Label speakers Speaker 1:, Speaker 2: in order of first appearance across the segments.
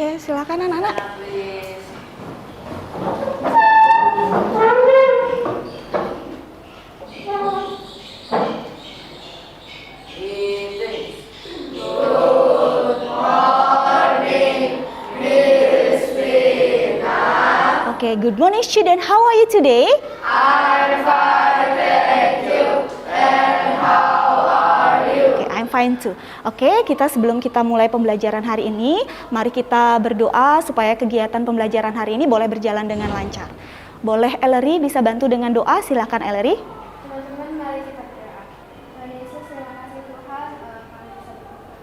Speaker 1: Oke, silakan anak-anak. Okay, good morning student. How are you today?
Speaker 2: I'm fine, thank you. And how are you?
Speaker 1: Okay, I'm fine too. Oke, sebelum kita mulai pembelajaran hari ini, mari kita berdoa supaya kegiatan pembelajaran hari ini boleh berjalan dengan lancar. Boleh Ellery bisa bantu dengan doa? Silakan Ellery.
Speaker 3: Teman-teman, mari kita berdoa. Tuhan Yesus, terima kasih Tuhan, kami bisa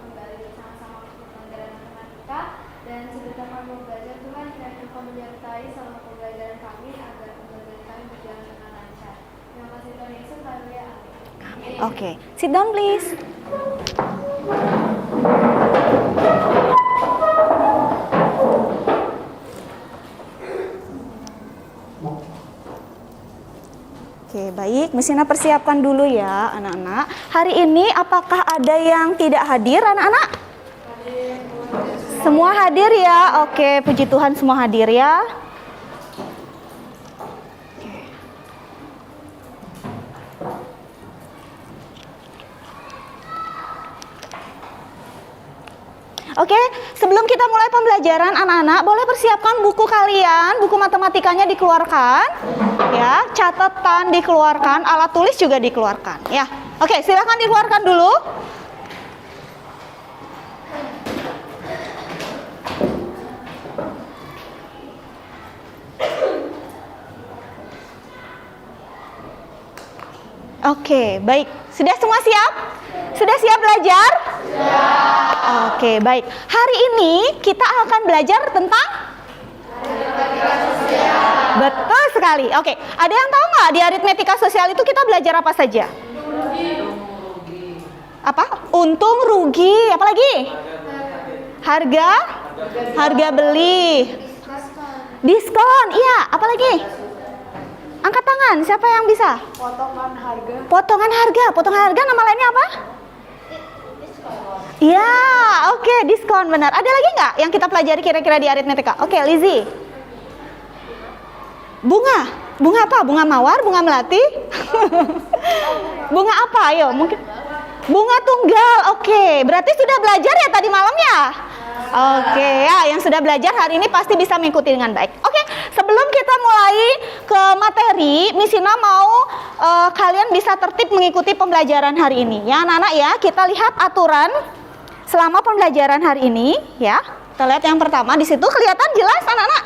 Speaker 3: kembali bersama-sama untuk pembelajaran matematika. Dan sebentar kami belajar, Tuhan, kiranya Engkau menyertai selama pembelajaran kami agar pembelajaran kami berjalan dengan lancar. Terima kasih Tuhan Yesus, haleluya, amin.
Speaker 1: Oke, sit down please. Oke, baik. Mesina persiapkan dulu ya, anak-anak. Hari ini apakah ada yang tidak hadir, anak-anak? Semua hadir ya? Oke, puji Tuhan semua hadir ya. Oke, sebelum kita mulai pembelajaran, anak-anak boleh persiapkan buku kalian, buku matematikanya dikeluarkan, ya, catatan dikeluarkan, alat tulis juga dikeluarkan, ya. Oke, silakan dikeluarkan dulu. Oke, baik. Sudah semua siap? Sudah siap belajar? Ya. Oke, baik. Hari ini kita akan belajar tentang aritmetika sosial. Betul sekali. Oke, ada yang tahu nggak di aritmetika sosial itu kita belajar apa saja? Apa? Untung, rugi, apa lagi? Harga beli. Diskon, iya. Apa lagi? Angkat tangan, siapa yang bisa? Potongan harga, nama lainnya apa? Ya, oke, diskon, benar. Ada lagi nggak yang kita pelajari kira-kira di aritmetika? Oke, Lizzie. Bunga apa? Bunga mawar, bunga melati? Bunga apa? Ayo, mungkin. Bunga tunggal, oke. Berarti sudah belajar ya tadi malam ya? Oke, ya, yang sudah belajar hari ini pasti bisa mengikuti dengan baik. Oke, sebelum kita mulai ke materi, Misina mau kalian bisa tertib mengikuti pembelajaran hari ini. Ya, anak-anak ya, kita lihat aturan selama pembelajaran hari ini. Ya, kita lihat yang pertama di situ kelihatan jelas anak-anak.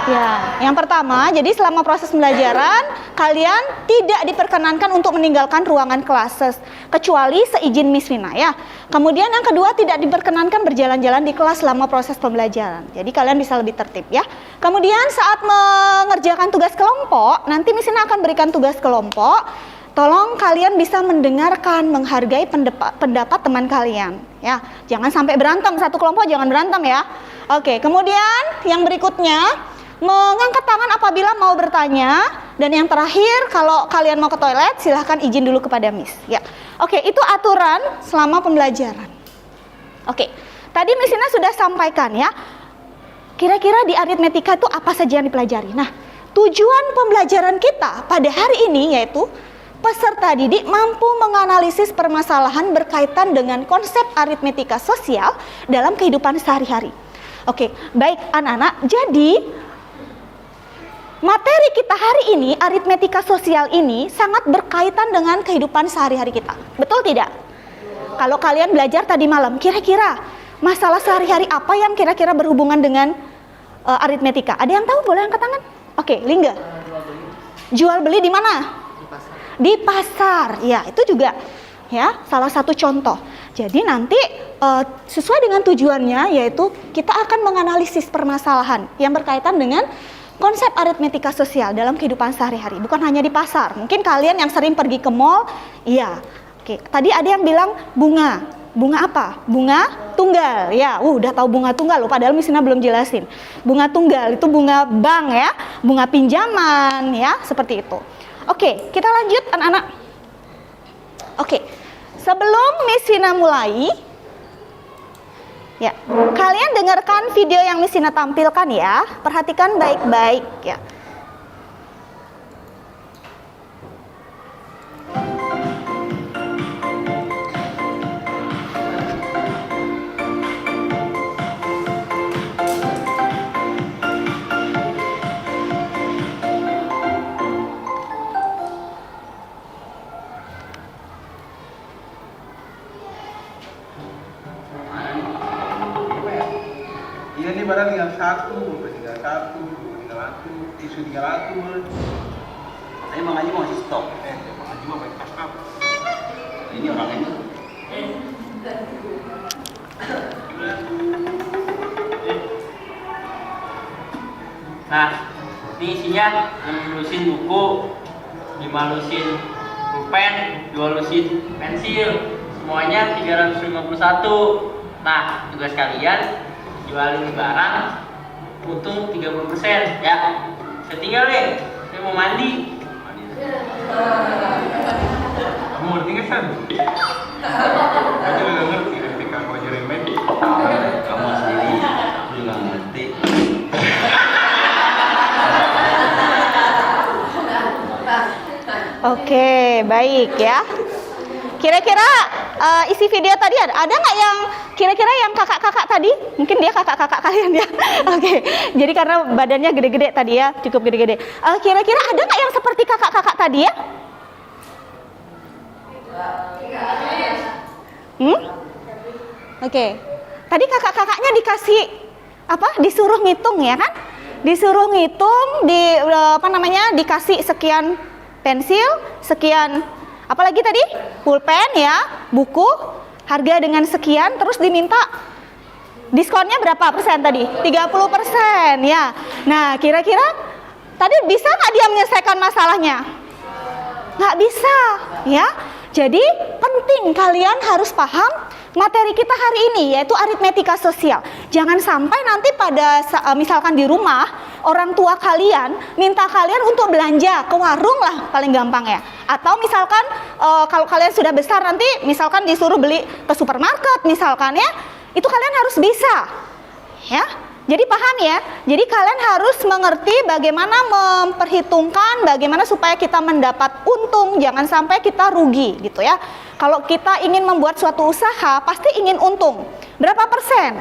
Speaker 1: Ya, yang pertama, jadi selama proses pembelajaran kalian tidak diperkenankan untuk meninggalkan ruangan kelas kecuali seizin Miss Vina ya. Kemudian yang kedua, tidak diperkenankan berjalan-jalan di kelas selama proses pembelajaran. Jadi kalian bisa lebih tertib ya. Kemudian saat mengerjakan tugas kelompok, nanti Miss Vina akan berikan tugas kelompok. Tolong kalian bisa mendengarkan, menghargai pendapat teman kalian ya. Jangan sampai berantem, satu kelompok jangan berantem ya. Oke, kemudian yang berikutnya, mengangkat tangan apabila mau bertanya, dan yang terakhir kalau kalian mau ke toilet silahkan izin dulu kepada Miss ya. Oke, itu aturan selama pembelajaran. Oke, tadi Miss Ina sudah sampaikan ya, kira-kira di aritmetika itu apa saja yang dipelajari. Nah, tujuan pembelajaran kita pada hari ini yaitu peserta didik mampu menganalisis permasalahan berkaitan dengan konsep aritmetika sosial dalam kehidupan sehari-hari. Oke, baik anak-anak, jadi materi kita hari ini, aritmetika sosial ini sangat berkaitan dengan kehidupan sehari-hari kita. Betul tidak? Kalau kalian belajar tadi malam, kira-kira masalah sehari-hari apa yang kira-kira berhubungan dengan aritmetika? Ada yang tahu? Boleh angkat tangan? Oke, Lingga. Jual beli di mana? Di pasar. Ya, itu juga ya salah satu contoh. Jadi nanti sesuai dengan tujuannya, yaitu kita akan menganalisis permasalahan yang berkaitan dengan konsep aritmetika sosial dalam kehidupan sehari-hari, bukan hanya di pasar. Mungkin kalian yang sering pergi ke mall, iya. Oke, tadi ada yang bilang bunga. Bunga apa? Bunga tunggal. Ya, udah tahu bunga tunggal loh, padahal Miss Ina belum jelasin. Bunga tunggal itu bunga bank ya, bunga pinjaman ya, seperti itu. Oke, kita lanjut anak-anak. Oke, sebelum Miss Ina mulai, Ya, kalian dengarkan video yang Miss Ina tampilkan ya. Perhatikan baik-baik ya.
Speaker 2: Iya nih barang tinggal satu, tinggal satu, tinggal satu, tisu tinggal satu. Saya Mang Haji mau ngasih stok. Mang Haji mau pakai kas. Ini orangnya.
Speaker 4: Nah, ini isinya yang lusin buku, 5 lusin pulpen, 2 lusin pensil, semuanya 351. Nah, tugas kalian jualin barang untung 30% ya. Saya tinggal deh, saya mau mandi.
Speaker 2: Kamu ngerti nggak San? Aja nggak ngerti, ketika aku ajarin main.
Speaker 5: Kamu sendiri, aku juga nggak ngerti.
Speaker 1: Oke, baik ya. Kira-kira isi video tadi ada nggak yang kira-kira yang kakak-kakak tadi? Mungkin dia kakak-kakak kalian ya. Oke, jadi karena badannya gede-gede tadi ya, cukup gede-gede. Kira-kira ada nggak yang seperti kakak-kakak tadi ya? Oke, tadi kakak-kakaknya dikasih apa? Disuruh ngitung ya kan? Disuruh ngitung dikasih sekian pensil, sekian apalagi tadi? Pulpen ya, buku, harga dengan sekian, terus diminta diskonnya berapa persen tadi? 30% ya. Nah, kira-kira tadi bisa nggak dia menyelesaikan masalahnya? Nggak bisa ya. Jadi penting kalian harus paham materi kita hari ini, yaitu aritmetika sosial. Jangan sampai nanti pada misalkan di rumah orang tua kalian minta kalian untuk belanja ke warung lah paling gampang ya. Atau misalkan kalau kalian sudah besar nanti misalkan disuruh beli ke supermarket misalkan ya, itu kalian harus bisa ya. Jadi paham ya. Jadi kalian harus mengerti bagaimana memperhitungkan bagaimana supaya kita mendapat untung, jangan sampai kita rugi gitu ya. Kalau kita ingin membuat suatu usaha pasti ingin untung. Berapa persen?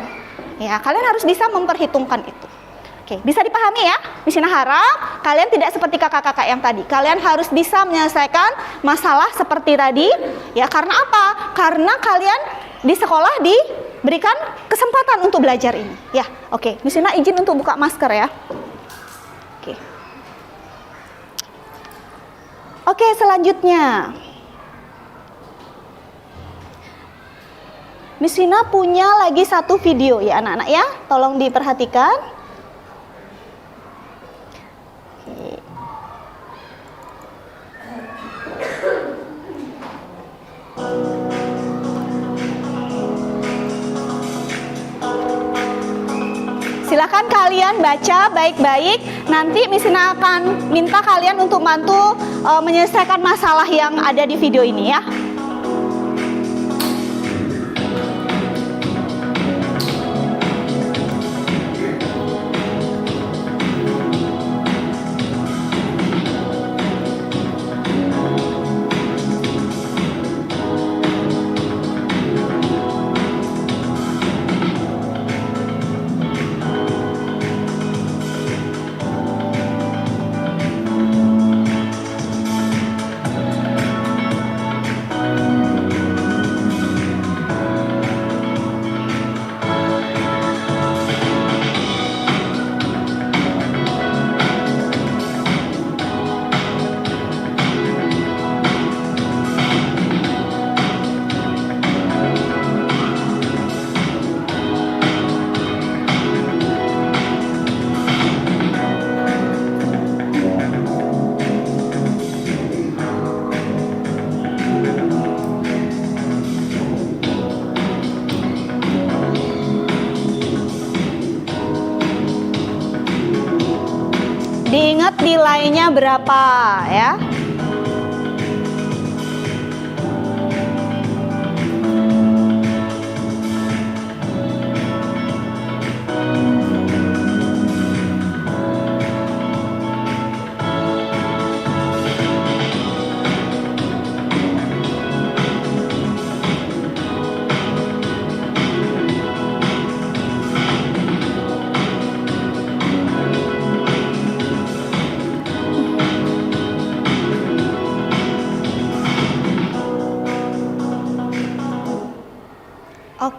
Speaker 1: Ya, kalian harus bisa memperhitungkan itu. Oke, bisa dipahami ya? Miss Ina harap kalian tidak seperti kakak-kakak yang tadi. Kalian harus bisa menyelesaikan masalah seperti tadi. Ya, karena apa? Karena kalian di sekolah diberikan kesempatan untuk belajar ini. Ya, oke. Miss Ina izin untuk buka masker ya. Oke. Oke, selanjutnya. Miss Ina punya lagi satu video ya anak-anak ya. Tolong diperhatikan. Silakan kalian baca baik-baik. Nanti Miss Ina akan minta kalian untuk bantu menyelesaikan masalah yang ada di video ini ya. Diingat nilainya berapa ya.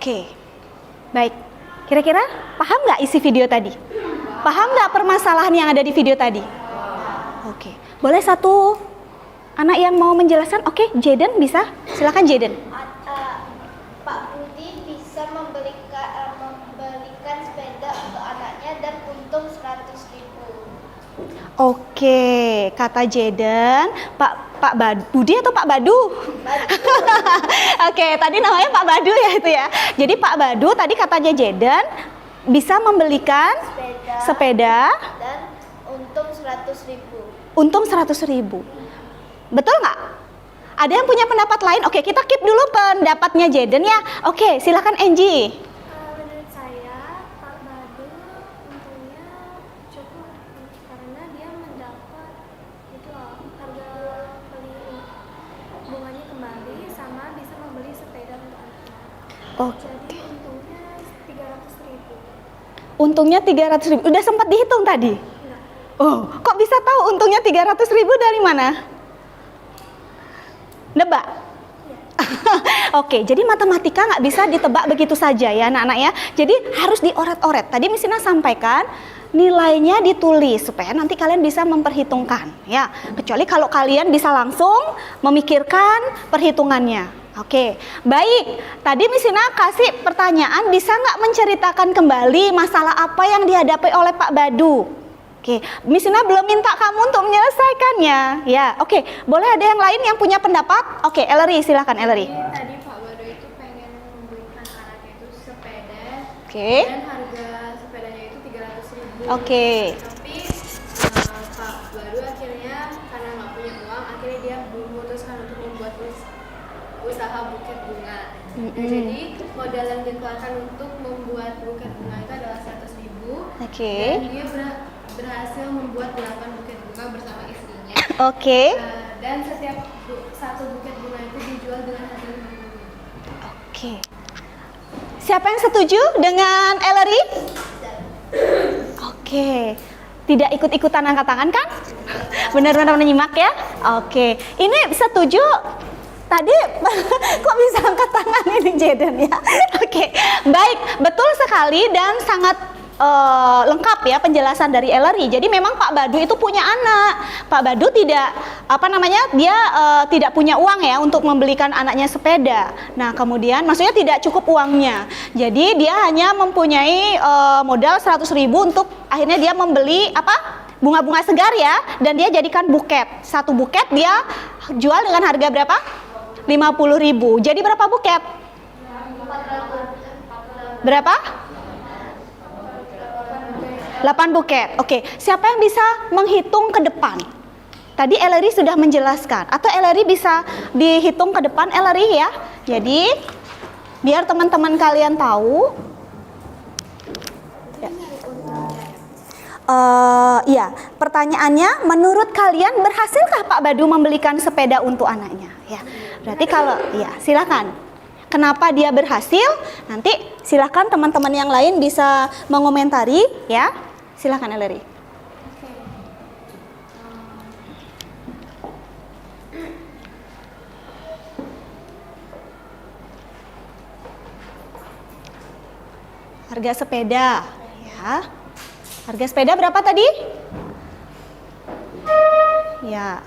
Speaker 1: Oke, baik. Kira-kira paham nggak isi video tadi? Paham nggak permasalahan yang ada di video tadi? Oke, boleh satu anak yang mau menjelaskan? Oke, Jaden bisa? Silakan Jaden.
Speaker 3: Pak Budi bisa membelikan sepeda untuk anaknya dan untung 100.000.
Speaker 1: Oke, kata Jaden, Pak Budi atau Pak Badu? Oke, tadi namanya Pak Badu ya itu ya. Jadi Pak Badu tadi katanya Jaden bisa membelikan sepeda
Speaker 3: Dan untung 100.000.
Speaker 1: untung 100.000. Betul nggak? Ada yang punya pendapat lain? Oke, kita keep dulu pendapatnya Jaden ya. Oke, silakan Angie.
Speaker 3: Menurut saya, Pak Badu untungnya cukup karena dia mendapat harga beli bunganya kembali sama bisa membeli sepeda untuk anaknya.
Speaker 1: Oke.
Speaker 3: Jadi untungnya 300.000.
Speaker 1: Untungnya 300.000. Udah sempat dihitung tadi?
Speaker 3: Enggak.
Speaker 1: Oh, kok bisa tahu untungnya 300.000 dari mana? Nebak? Oke, jadi matematika nggak bisa ditebak begitu saja ya anak-anak ya. Jadi harus dioret-oret. Tadi Miss Ina sampaikan nilainya ditulis supaya nanti kalian bisa memperhitungkan ya. Kecuali kalau kalian bisa langsung memikirkan perhitungannya. Oke, baik. Tadi Miss Ina kasih pertanyaan, bisa nggak menceritakan kembali masalah apa yang dihadapi oleh Pak Badu? Oke, Miss Ina belum minta kamu untuk menyelesaikannya. Ya, oke. Boleh ada yang lain yang punya pendapat? Oke, Ellery, silakan Ellery.
Speaker 3: Tadi Pak Badu itu pengen membelikan anaknya itu sepeda
Speaker 1: Oke.
Speaker 3: dan harga sepedanya itu 300.000.
Speaker 1: Oke.
Speaker 3: Tapi Pak Badu akhirnya karena nggak punya uang, akhirnya dia memutuskan untuk membuat usaha buket bunga. Jadi modal yang dikeluarkan untuk membuat buket bunga itu adalah 100.000.
Speaker 1: Oke.
Speaker 3: Dan dia berhasil membuat 8 buket bunga bersama istrinya.
Speaker 1: Oke.
Speaker 3: Dan setiap satu buket bunga itu dijual dengan harga 5.000.
Speaker 1: Oke. Siapa yang setuju dengan Ellery? Oke. Tidak ikut-ikutan angkat tangan kan? Benar-benar menyimak ya? Oke. Ini setuju? Tadi kok bisa angkat tangan ini Jaden ya? Oke. Baik, betul sekali dan sangat lengkap ya penjelasan dari Ellery. Jadi memang Pak Badu itu punya anak. Pak Badu tidak dia tidak punya uang ya untuk membelikan anaknya sepeda. Nah, kemudian maksudnya tidak cukup uangnya. Jadi dia hanya mempunyai modal 100.000 untuk akhirnya dia membeli bunga-bunga segar ya, dan dia jadikan buket. Satu buket dia jual dengan harga berapa? 50.000. Jadi berapa buket? Berapa? 8 buket. Oke, siapa yang bisa menghitung ke depan? Tadi Ellery sudah menjelaskan. Atau Ellery bisa dihitung ke depan Ellery ya. Jadi biar teman-teman kalian tahu. Ya, pertanyaannya, menurut kalian berhasilkah Pak Badu membelikan sepeda untuk anaknya? Ya, berarti kalau ya silakan. Kenapa dia berhasil? Nanti silakan teman-teman yang lain bisa mengomentari ya. Silakan Ellery. Harga sepeda ya. Harga sepeda berapa tadi? Ya.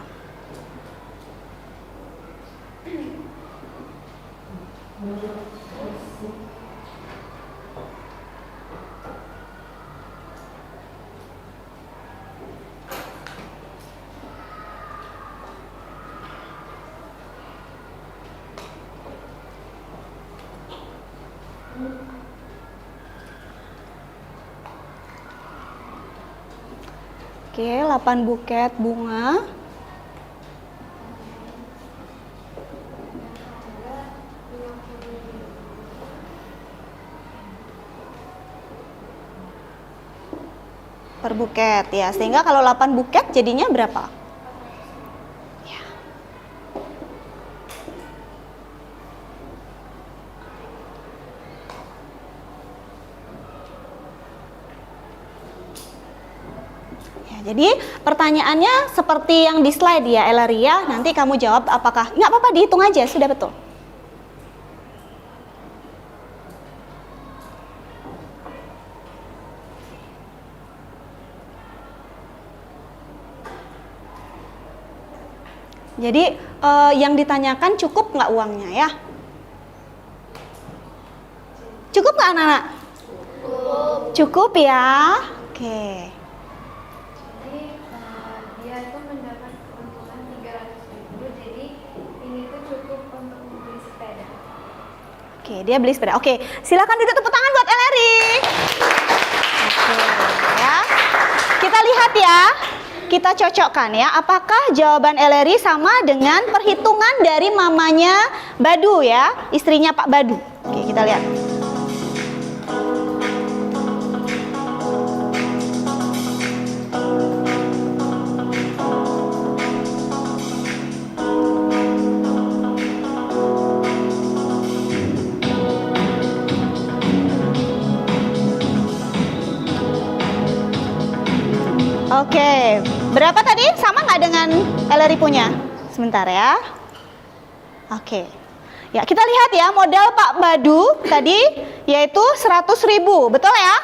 Speaker 1: Oke, 8 buket bunga. Per buket ya, sehingga kalau 8 buket jadinya berapa? Ya. Jadi pertanyaannya seperti yang di slide ya Ellery ya. Nanti kamu jawab apakah, nggak apa-apa dihitung aja, sudah betul. Jadi yang ditanyakan cukup nggak uangnya ya? Cukup nggak anak-anak? Cukup ya. Oke.
Speaker 3: Jadi dia itu mendapat keuntungan 300.000. Jadi ini tuh cukup untuk membeli sepeda.
Speaker 1: Oke, dia beli sepeda. Oke, silakan duduk, tepuk tangan buat Eleri. Oke, ya. Kita lihat ya. Kita cocokkan ya. Apakah jawaban Eleri sama dengan perhitungan dari mamanya Badu ya, istrinya Pak Badu. Oke, kita lihat. Oke, berapa tadi? Sama nggak dengan Eleri punya? Sebentar ya. Oke, ya kita lihat ya modal Pak Badu tadi yaitu 100.000, betul ya?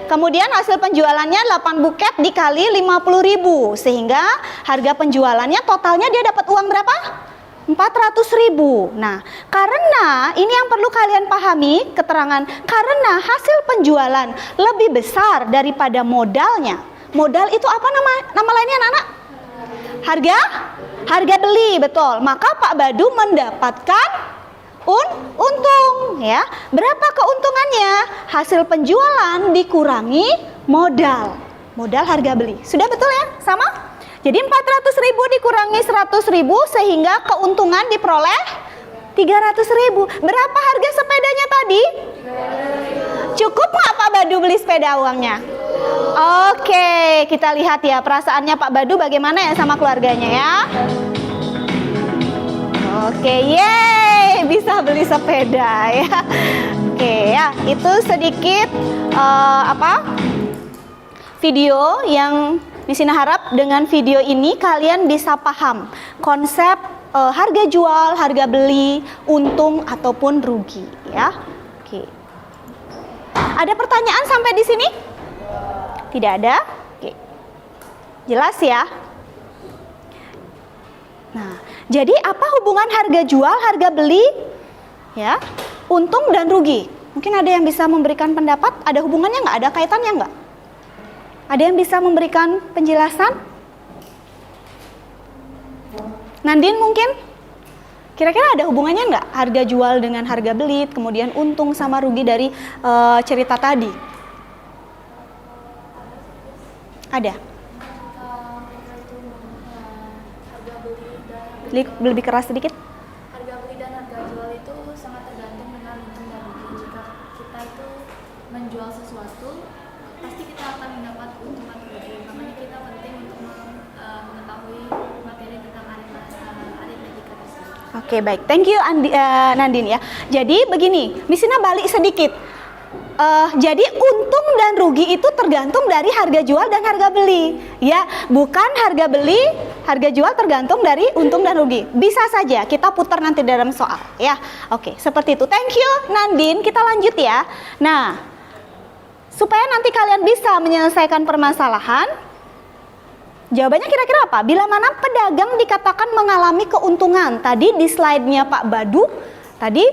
Speaker 1: Kemudian hasil penjualannya 8 buket dikali 50.000 sehingga harga penjualannya totalnya dia dapat uang berapa? 400.000. Nah, karena ini yang perlu kalian pahami keterangan, karena hasil penjualan lebih besar daripada modalnya. Modal itu apa nama lainnya anak-anak? Harga beli, betul. Maka Pak Badu mendapatkan untung ya. Berapa keuntungannya? Hasil penjualan dikurangi modal harga beli. Sudah betul ya? Sama? Jadi 400.000 dikurangi 100.000 sehingga keuntungan diperoleh 300.000. Berapa harga sepedanya tadi? Cukup nggak Pak Badu beli sepeda uangnya? Oke, kita lihat ya perasaannya Pak Badu bagaimana ya sama keluarganya ya. Oke, yeay, bisa beli sepeda ya. Oke ya, itu sedikit video yang Misina harap dengan video ini kalian bisa paham konsep harga jual, harga beli, untung ataupun rugi ya. Oke. Ada pertanyaan sampai di sini? Tidak ada? Oke. Jelas ya? Nah, jadi apa hubungan harga jual, harga beli, ya, untung dan rugi? Mungkin ada yang bisa memberikan pendapat, ada hubungannya nggak? Ada kaitannya nggak? Ada yang bisa memberikan penjelasan? Nandin mungkin? Kira-kira ada hubungannya nggak? Harga jual dengan harga beli, kemudian untung sama rugi dari cerita tadi? Ada?
Speaker 3: Harga beli dan
Speaker 1: Lebih keras sedikit?
Speaker 3: harga beli dan harga jual itu sangat tergantung dengan untung dan rugi. Jika kita itu menjual sesuatu, pasti kita akan mendapat untung atau rugi. Makanya kita penting untuk mengetahui materi tentang aritmetika tersebut.
Speaker 1: Oke, baik. Thank you Nandin ya. Jadi begini, Misina balik sedikit. Jadi untung dan rugi itu tergantung dari harga jual dan harga beli, ya, bukan harga beli, harga jual tergantung dari untung dan rugi. Bisa saja kita putar nanti dalam soal, ya. Oke, seperti itu. Thank you, Nandin. Kita lanjut ya. Nah, supaya nanti kalian bisa menyelesaikan permasalahan, jawabannya kira-kira apa? Bila mana pedagang dikatakan mengalami keuntungan? Tadi di slide-nya Pak Badu, tadi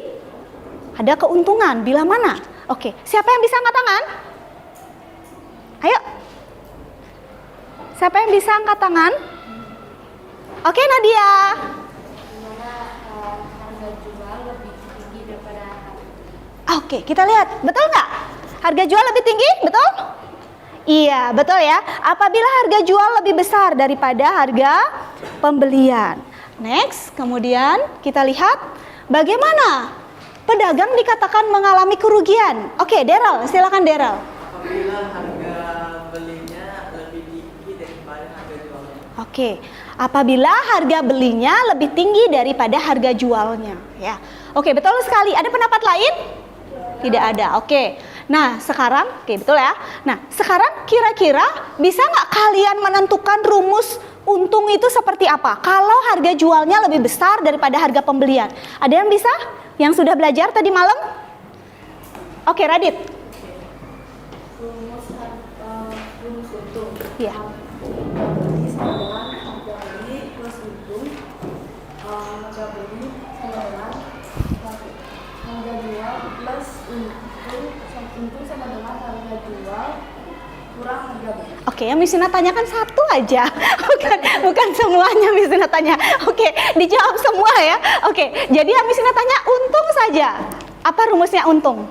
Speaker 1: ada keuntungan. Bila mana? Oke, siapa yang bisa angkat tangan? Ayo. Siapa yang bisa angkat tangan? Oke, Nadia.
Speaker 3: Dimana harga jual lebih tinggi daripada
Speaker 1: Oke, kita lihat. Betul nggak? Harga jual lebih tinggi? Betul? Iya, betul ya. Apabila harga jual lebih besar daripada harga pembelian. Next, kemudian kita lihat bagaimana pedagang dikatakan mengalami kerugian. Oke, Daryl, silakan Daryl.
Speaker 6: Apabila harga belinya lebih tinggi daripada harga jualnya.
Speaker 1: Oke, apabila harga belinya lebih tinggi daripada harga jualnya, ya. Oke, betul sekali. Ada pendapat lain? Tidak ada. Oke. Nah, sekarang, oke, betul ya. Nah, sekarang kira-kira bisa nggak kalian menentukan rumus untung itu seperti apa? Kalau harga jualnya lebih besar daripada harga pembelian. Ada yang bisa? Yang sudah belajar tadi malam? Oke, Radit.
Speaker 3: rumus untung.
Speaker 1: Iya.
Speaker 3: Adalah harga beli plus untung harga beli sama dengan harga jual plus untung sama dengan harga jual kurang harga beli.
Speaker 1: Oke, yang Miss Ina tanyakan satu aja, bukan semuanya Miss Ina tanya. Oke, dijawab semua ya. Oke, jadi yang Miss Ina tanya untung saja. Apa rumusnya untung?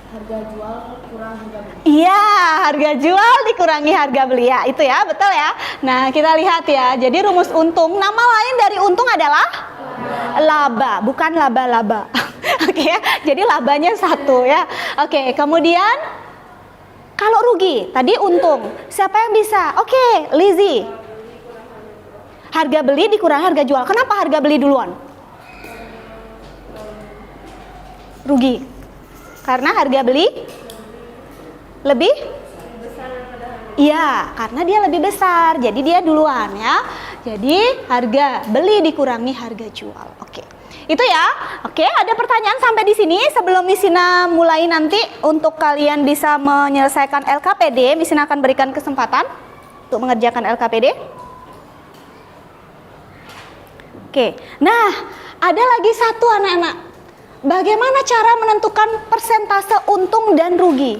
Speaker 3: Harga jual kurang harga beli.
Speaker 1: Iya, harga jual dikurangi harga beli ya, itu ya, betul ya. Nah, kita lihat ya. Jadi rumus untung, nama lain dari untung adalah laba, bukan laba-laba. Oke ya. Jadi labanya satu ya. Oke, kemudian kalau rugi, tadi untung. Siapa yang bisa? Oke, Lizzy. Harga beli dikurangi harga jual. Kenapa harga beli duluan? Rugi. Karena harga beli lebih iya, karena dia lebih besar. Jadi dia duluan ya. Jadi harga beli dikurangi harga jual. Oke. Itu ya. Oke, ada pertanyaan sampai di sini sebelum Miss Ina mulai nanti untuk kalian bisa menyelesaikan LKPD, Miss Ina akan berikan kesempatan untuk mengerjakan LKPD. Oke. Nah, ada lagi satu anak-anak. Bagaimana cara menentukan persentase untung dan rugi?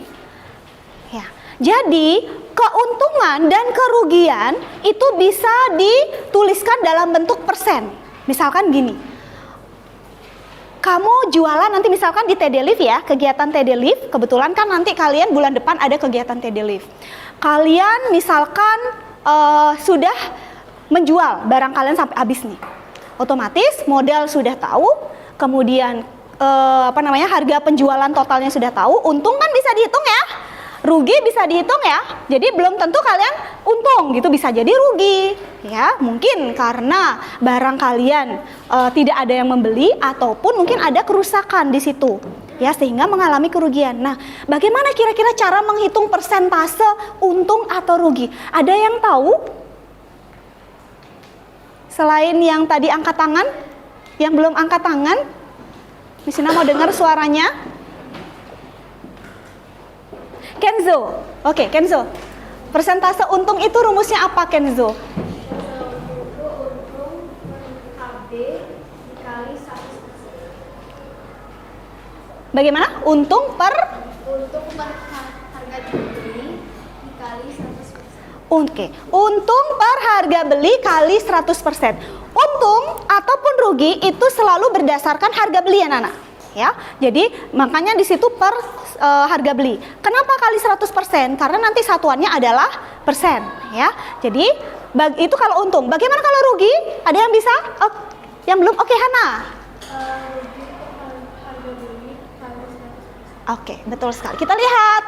Speaker 1: Ya, jadi keuntungan dan kerugian itu bisa dituliskan dalam bentuk persen. Misalkan gini, kamu jualan nanti misalkan di TD Live ya, kegiatan TD Live, kebetulan kan nanti kalian bulan depan ada kegiatan TD Live. Kalian misalkan sudah menjual barang kalian sampai habis nih. Otomatis modal sudah tahu, kemudian harga penjualan totalnya sudah tahu, untung kan bisa dihitung ya, rugi bisa dihitung ya. Jadi belum tentu kalian untung gitu, bisa jadi rugi ya, mungkin karena barang kalian tidak ada yang membeli ataupun mungkin ada kerusakan di situ ya, sehingga mengalami kerugian. Nah, bagaimana kira-kira cara menghitung persentase untung atau rugi? Ada yang tahu? Selain yang tadi angkat tangan, yang belum angkat tangan, Miss Ina mau dengar suaranya. Kenzo, oke Kenzo. Persentase untung itu rumusnya apa Kenzo?
Speaker 3: Untung AB dikali 100%.
Speaker 1: Bagaimana? Untung per
Speaker 3: harga beli dikali 100%.
Speaker 1: Oke, untung per harga beli kali 100%. Untung ataupun rugi itu selalu berdasarkan harga beli anak-anak. Ya, jadi makanya di situ per harga beli. Kenapa kali 100%? Karena nanti satuannya adalah persen. Ya, jadi itu kalau untung. Bagaimana kalau rugi? Ada yang bisa? Oh, yang belum? Oke, Hana.
Speaker 3: Rugi harga beli kali 100%.
Speaker 1: Oke, betul sekali. Kita lihat.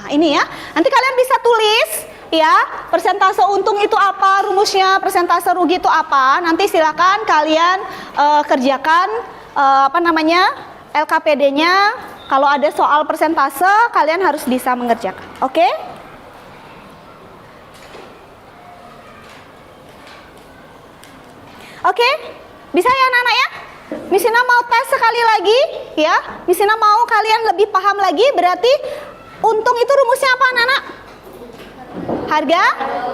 Speaker 1: Nah, ini ya. Nanti kalian bisa tulis ya, persentase untung itu apa, rumusnya, persentase rugi itu apa. Nanti silakan kalian kerjakan LKPD-nya. Kalau ada soal persentase, kalian harus bisa mengerjakan. Oke? Oke? Bisa ya anak-anak ya? Miss Ina mau tes sekali lagi ya. Miss Ina mau kalian lebih paham lagi, berarti untung itu rumusnya apa anak-anak? Harga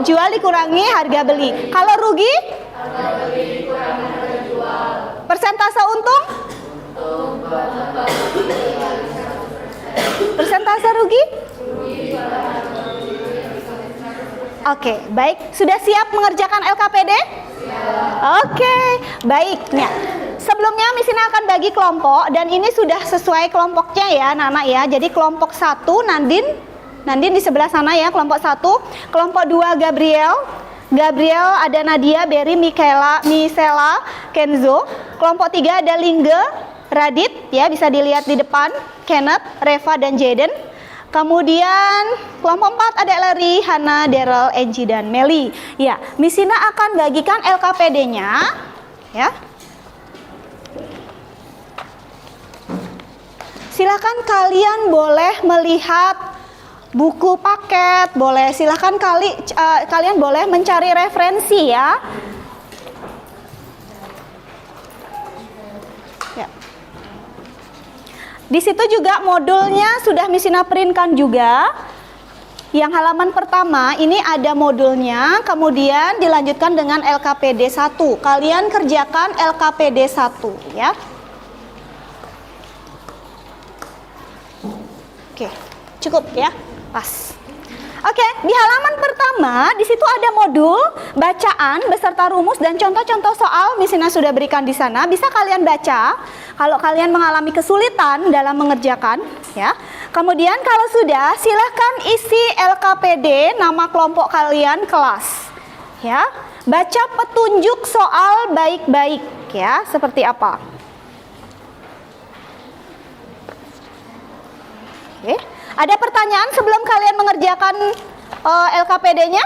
Speaker 1: jual dikurangi harga beli. Kalau rugi? Harga beli dikurangi harga jual. Persentase untung? Persentase rugi? Oke, baik. Sudah siap mengerjakan LKPD? Oke, baik. Nah, sebelumnya Miss Ina akan bagi kelompok dan ini sudah sesuai kelompoknya ya anak-anak ya. Jadi kelompok 1 Nandin di sebelah sana ya, kelompok 1. Kelompok 2 Gabriel ada Nadia, Berry, Misela, Kenzo. Kelompok 3 ada Lingge, Radit ya, bisa dilihat di depan, Kenneth, Reva dan Jaden. Kemudian kelompok 4 ada Larry, Hana, Daryl, Angie dan Meli. Ya, Miss Ina akan bagikan LKPD-nya ya. Silakan kalian boleh melihat buku paket, boleh silahkan kalian boleh mencari referensi ya. Ya. Di situ juga modulnya sudah Miss Ina printkan juga. Yang halaman pertama ini ada modulnya, kemudian dilanjutkan dengan LKPD 1. Kalian kerjakan LKPD 1 ya. Oke, cukup ya. Pas. Oke, di halaman pertama di situ ada modul bacaan beserta rumus dan contoh-contoh soal misalnya sudah berikan di sana, bisa kalian baca kalau kalian mengalami kesulitan dalam mengerjakan ya. Kemudian kalau sudah silahkan isi LKPD nama kelompok kalian kelas ya. Baca petunjuk soal baik-baik ya, seperti apa. Oke. Ada pertanyaan sebelum kalian mengerjakan LKPD-nya?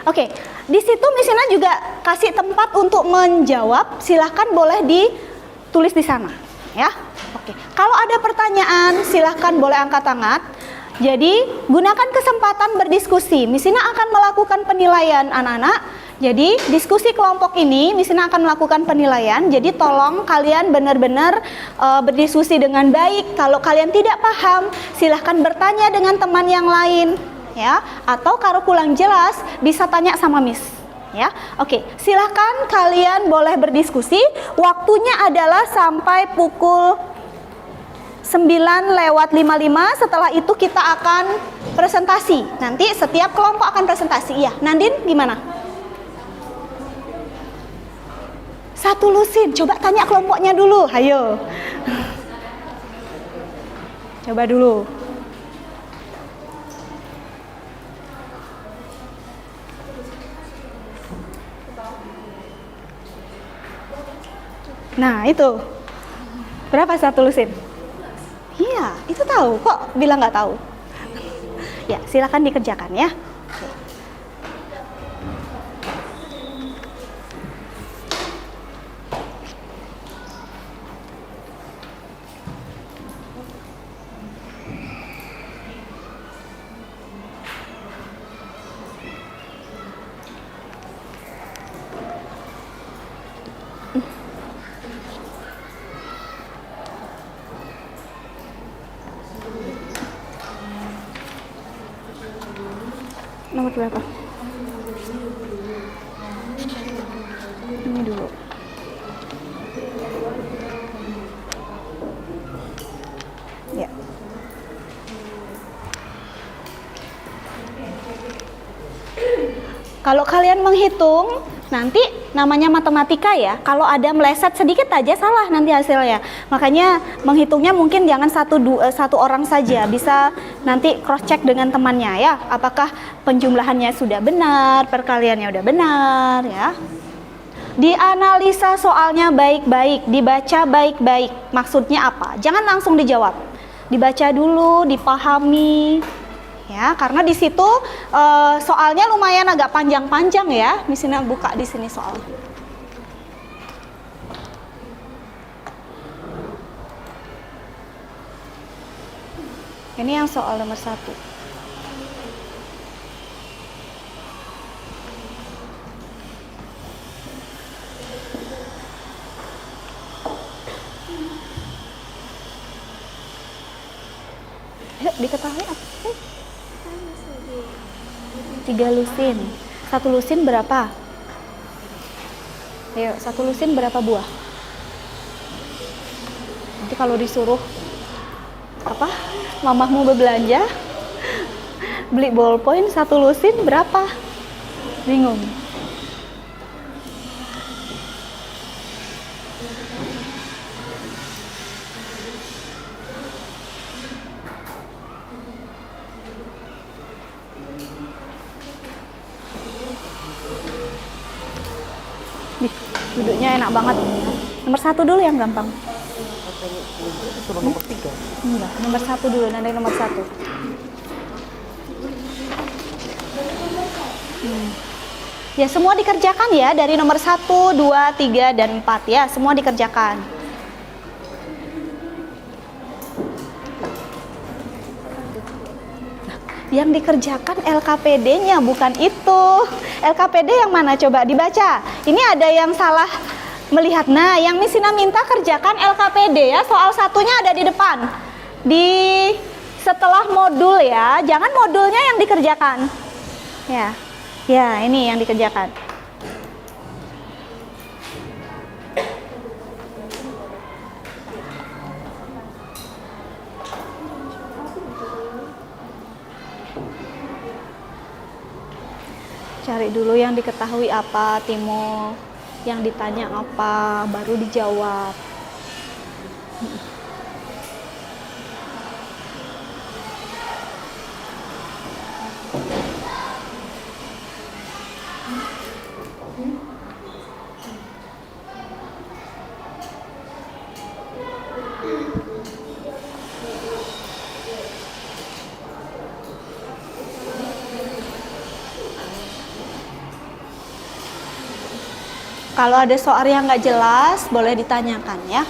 Speaker 1: Oke, di situ misalnya juga kasih tempat untuk menjawab, silahkan boleh ditulis di sana, ya. Oke, kalau ada pertanyaan silahkan boleh angkat tangan. Jadi gunakan kesempatan berdiskusi. Misalnya akan melakukan penilaian anak-anak. Jadi diskusi kelompok ini misalnya akan melakukan penilaian. Jadi tolong kalian benar-benar berdiskusi dengan baik. Kalau kalian tidak paham, silahkan bertanya dengan teman yang lain, ya. Atau kalau kurang jelas bisa tanya sama Miss, ya. Oke, silahkan kalian boleh berdiskusi. Waktunya adalah sampai pukul 9:55. Setelah itu kita akan presentasi. Nanti setiap kelompok akan presentasi. Iya, Nandin gimana? Satu lusin, coba tanya kelompoknya dulu, ayo. Coba dulu. Nah, itu. Berapa satu lusin? Iya, itu tahu. Kok bilang nggak tahu? Ya, silakan dikerjakan ya. Nomor berapa? Ini dulu. Ya. Kalau kalian menghitung, nanti namanya matematika ya. Kalau ada meleset sedikit aja salah nanti hasilnya. Makanya menghitungnya mungkin jangan satu orang saja. Bisa nanti cross check dengan temannya ya. Apakah penjumlahannya sudah benar, perkaliannya udah benar ya. Dianalisa soalnya baik-baik, dibaca baik-baik. Maksudnya apa? Jangan langsung dijawab. Dibaca dulu, dipahami. Ya, karena di situ soalnya lumayan agak panjang-panjang ya. Misalnya buka di sini soal. Ini yang soal nomor 1. Ayo diketahui apa? 3 lusin. 1 lusin berapa? Ayo, 1 lusin berapa buah? Nanti kalau disuruh apa? Mamahmu berbelanja beli ballpoint 1 lusin berapa? Bingung. Duduknya enak banget. Nomor 1 dulu yang gampang.
Speaker 2: Nomor 3.
Speaker 1: Enggak, nomor 1 dulu, nanti nomor 1. Ya, semua dikerjakan ya, dari nomor 1, 2, 3, dan 4 ya, semua dikerjakan. Yang dikerjakan LKPD-nya, bukan itu. LKPD yang mana? Coba dibaca. Ini ada yang salah melihat. Nah, yang Miss Ina minta kerjakan LKPD ya. Soal satunya ada di depan. Di setelah modul ya. Jangan modulnya yang dikerjakan. Ya. Ya, ini yang dikerjakan. Cari dulu yang diketahui apa, Timo. Yang ditanya apa, baru dijawab. Kalau ada soal yang nggak jelas, boleh ditanyakan ya.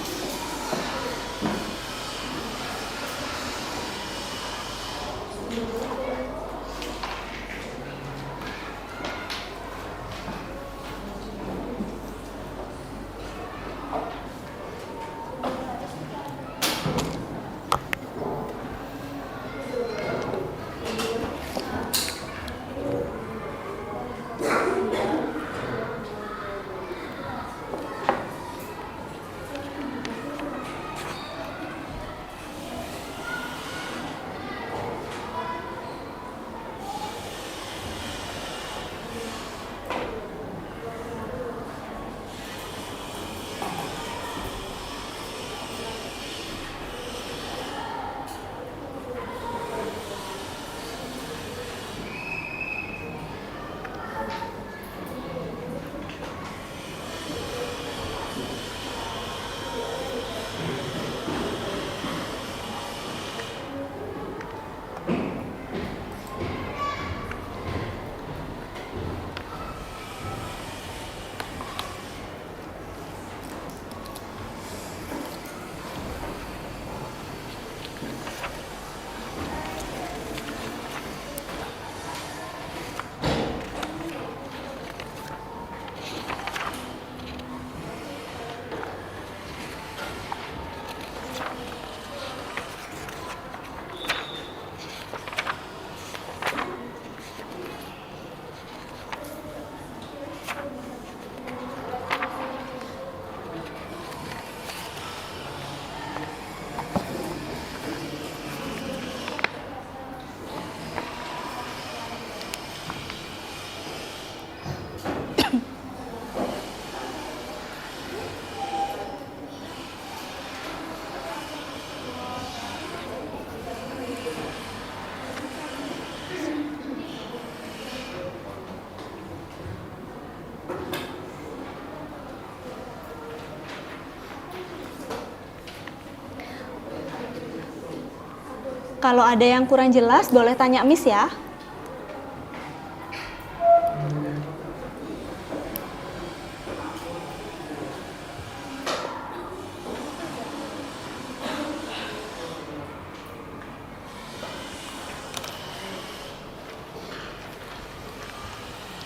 Speaker 1: Kalau ada yang kurang jelas, boleh tanya Miss ya.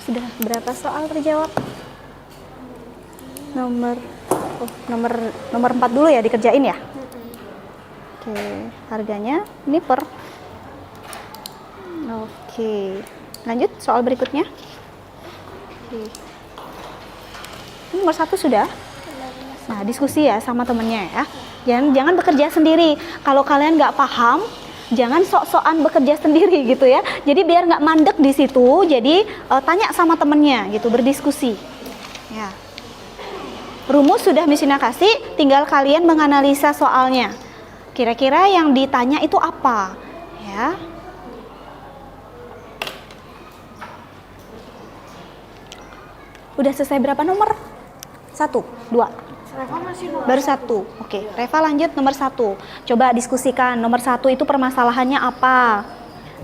Speaker 1: Sudah berapa soal terjawab? Nomor 4 dulu ya dikerjain ya. Oke, harganya ini per. Oke, lanjut soal berikutnya. Oke. Ini nomor 1 sudah. Nah, diskusi ya sama temennya ya. Jangan bekerja sendiri. Kalau kalian nggak paham, jangan sok-sokan bekerja sendiri gitu ya. Jadi biar nggak mandek di situ. Jadi tanya sama temennya gitu, berdiskusi. Ya. Rumus sudah Miss Ina kasih, tinggal kalian menganalisa soalnya. Kira-kira yang ditanya itu apa? Ya. Udah selesai berapa nomor? 1, 2.
Speaker 3: Reva masih
Speaker 1: Baru 1. Oke, Reva lanjut nomor 1. Coba diskusikan nomor 1 itu permasalahannya apa.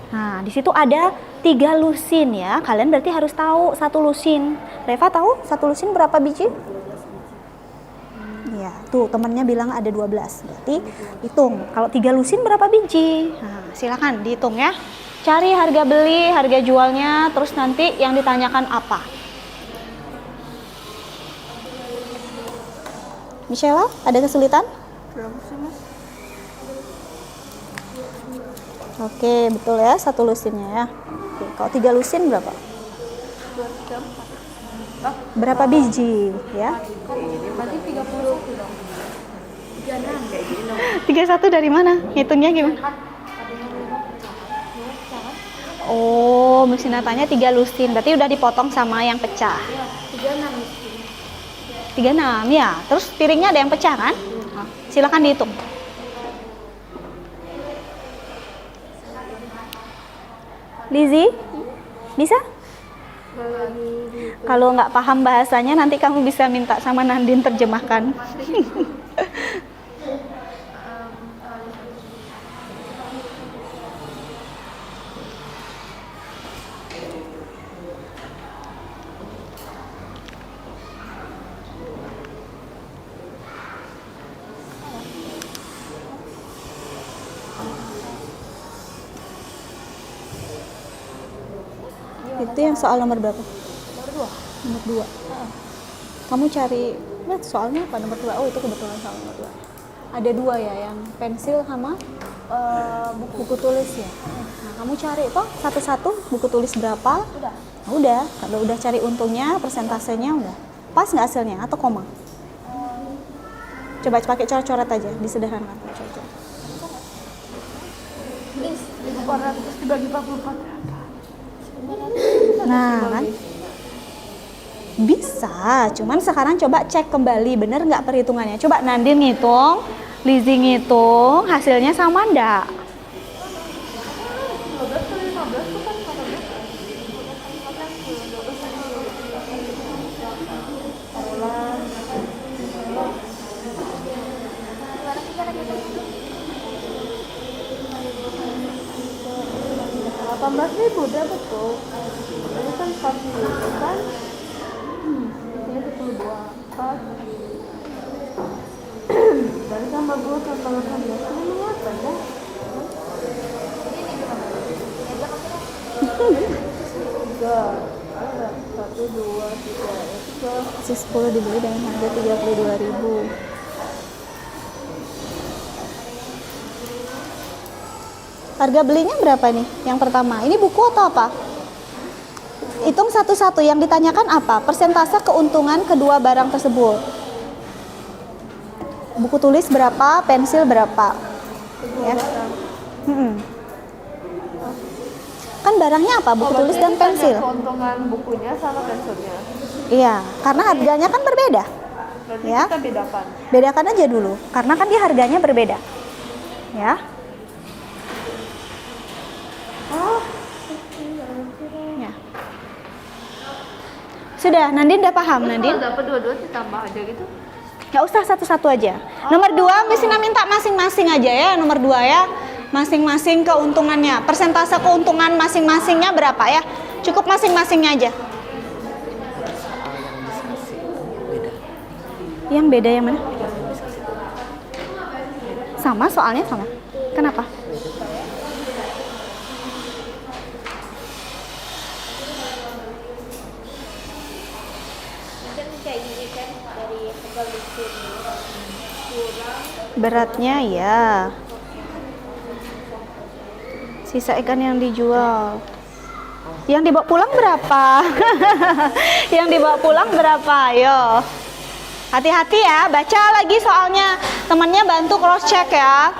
Speaker 1: Nah, di situ ada 3 lusin ya. Kalian berarti harus tahu 1 lusin. Reva tahu 1 lusin berapa biji? Ya, tuh temannya bilang ada 12. Berarti hitung. Kalau 3 lusin berapa biji? Nah, silakan dihitung ya. Cari harga beli, harga jualnya, terus nanti yang ditanyakan apa. Michelle, ada kesulitan?
Speaker 6: Berapa sih mas?
Speaker 1: Oke, betul ya, 1 lusinnya ya. Oke, kalau 3 lusin berapa?
Speaker 6: 2, 3, 4.
Speaker 1: Berapa biji ya?
Speaker 6: Berarti 30 dong. 36 kayak gini dong.
Speaker 1: 31 dari mana? Ngitungnya gimana? Oh, mesin natanya 3 lusin. Berarti udah dipotong sama yang pecah. 36 ya. Terus piringnya ada yang pecah kan? Nah, silakan dihitung. Lizzie, bisa? Kalau nggak paham bahasanya nanti kamu bisa minta sama Nandin terjemahkan. Itu yang soal nomor berapa? Nomor 2. Kamu cari, lihat soalnya apa nomor 2? Oh, itu kebetulan soal nomor 2. Ada 2 ya, yang pensil sama buku tulis ya. Nah, kamu cari toh satu-satu buku tulis berapa? Udah. Nah, udah. Kalau udah cari untungnya, persentasenya udah. Pas nggak hasilnya atau koma? Coba pakai coret-coret aja, disederhanakan. Coret-coret.
Speaker 6: 1.400 dibagi 44 berapa?
Speaker 1: Nah, kan? Bisa, cuman sekarang coba cek kembali bener nggak perhitungannya. Coba Nandin ngitung, Lizzie ngitung, hasilnya sama ndak?
Speaker 6: 15 kali 15 itu kan 14. Rp18.000 udah betul. Ini kan 40 kan? Ini 10 4. Dari tambah 2 tambah 18 ini apa ya? Tiga, ada 1, 2, 3, 3.
Speaker 1: Si 10 dibeli dengan harga 32.000. Harga belinya berapa nih? Yang pertama, ini buku atau apa? Hitung satu-satu. Yang ditanyakan apa? Persentase keuntungan kedua barang tersebut. Buku tulis berapa? Pensil berapa? Ya. Kan barangnya apa? Buku tulis dan pensil.
Speaker 6: Keuntungan bukunya sama pensilnya.
Speaker 1: Iya, karena harganya kan berbeda.
Speaker 6: Berarti
Speaker 1: Ya.
Speaker 6: kita bedakan.
Speaker 1: Bedakan aja dulu, karena kan dia harganya berbeda. Ya. Ya. Sudah, Nandin udah paham, Nandin?
Speaker 6: Kalau dapat dua-dua ditambah aja gitu.
Speaker 1: Nggak usah satu-satu aja. Nomor 2, Miss Ina minta masing-masing aja ya. Nomor 2 ya, masing-masing keuntungannya. Persentase keuntungan masing-masingnya berapa ya? Cukup masing-masingnya aja. Yang beda yang mana? Sama, soalnya sama. Kenapa? Beratnya ya. Sisa ikan yang dijual. Yang dibawa pulang berapa? Yang dibawa pulang berapa? Ayo. Hati-hati ya, baca lagi soalnya. Temannya bantu cross check ya.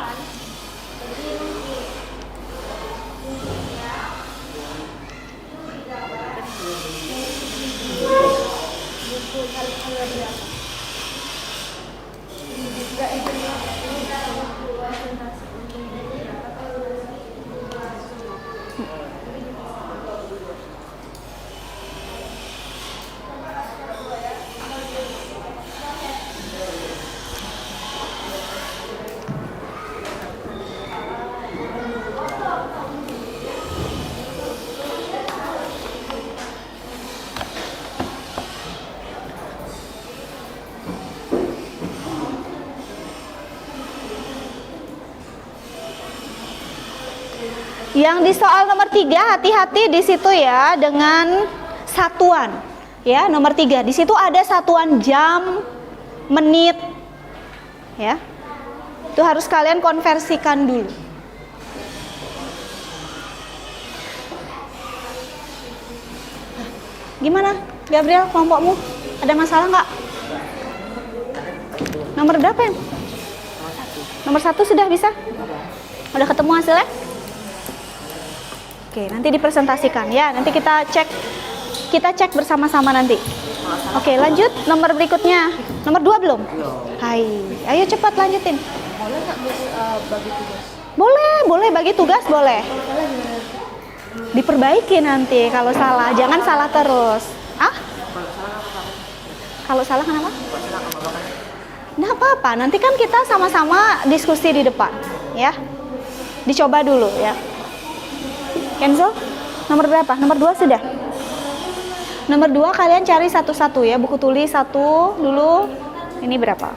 Speaker 1: Yang di soal nomor 3, hati-hati di situ ya dengan satuan. Ya, nomor 3. Di situ ada satuan jam, menit, Ya. Itu harus kalian konversikan dulu. Gimana, Gabriel, kelompokmu? Ada masalah nggak? Nomor berapa yang? Nomor 1 sudah bisa? Udah ketemu hasilnya? Oke, nanti dipresentasikan ya. Nanti kita cek bersama-sama nanti. Oke, lanjut nomor berikutnya. Nomor 2 belum? Hai, ayo cepat lanjutin.
Speaker 6: Boleh nggak bagi tugas?
Speaker 1: Boleh bagi tugas boleh. Diperbaiki nanti kalau salah, jangan salah terus. Ah? Kalau salah kenapa? Nggak apa-apa, nanti kan kita sama-sama diskusi di depan, ya. Dicoba dulu ya. Kenzo, nomor berapa? Nomor 2 sudah? Nomor 2 kalian cari satu-satu ya, buku tulis 1 dulu. Ini berapa?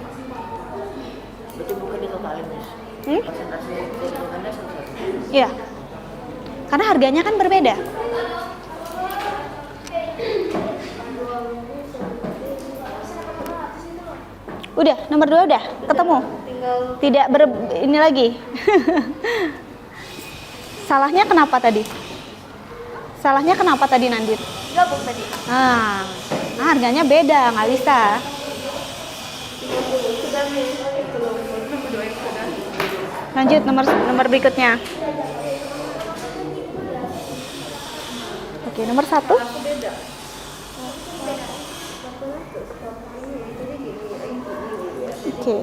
Speaker 6: Berarti bukan ditotalin, Miss. Persentase ditotalnya satu-satu.
Speaker 1: Iya. Karena harganya kan berbeda. Udah, nomor 2 udah ketemu. Tidak ini lagi. Salahnya kenapa tadi? Salahnya kenapa tadi Nandit?
Speaker 3: Gabung tadi.
Speaker 1: Nah, harganya beda, nggak bisa. Lanjut nomor berikutnya. Oke, nomor 1. Oke.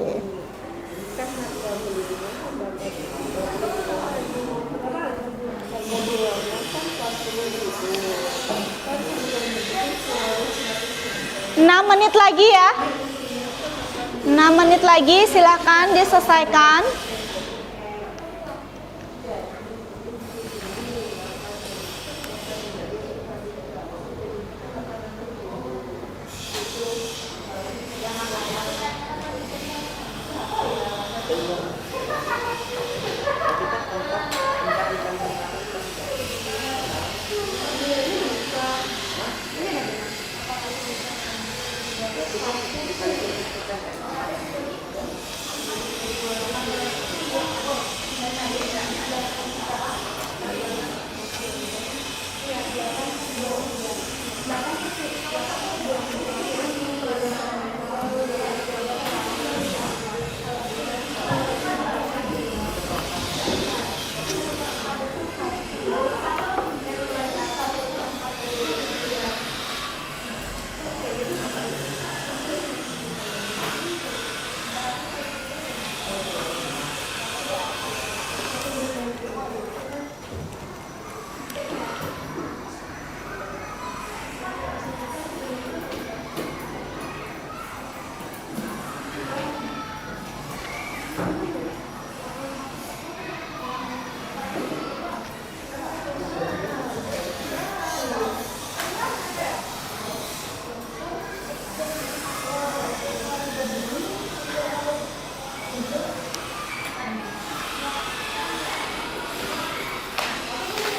Speaker 1: Enam menit lagi ya. 6 menit lagi, silakan diselesaikan.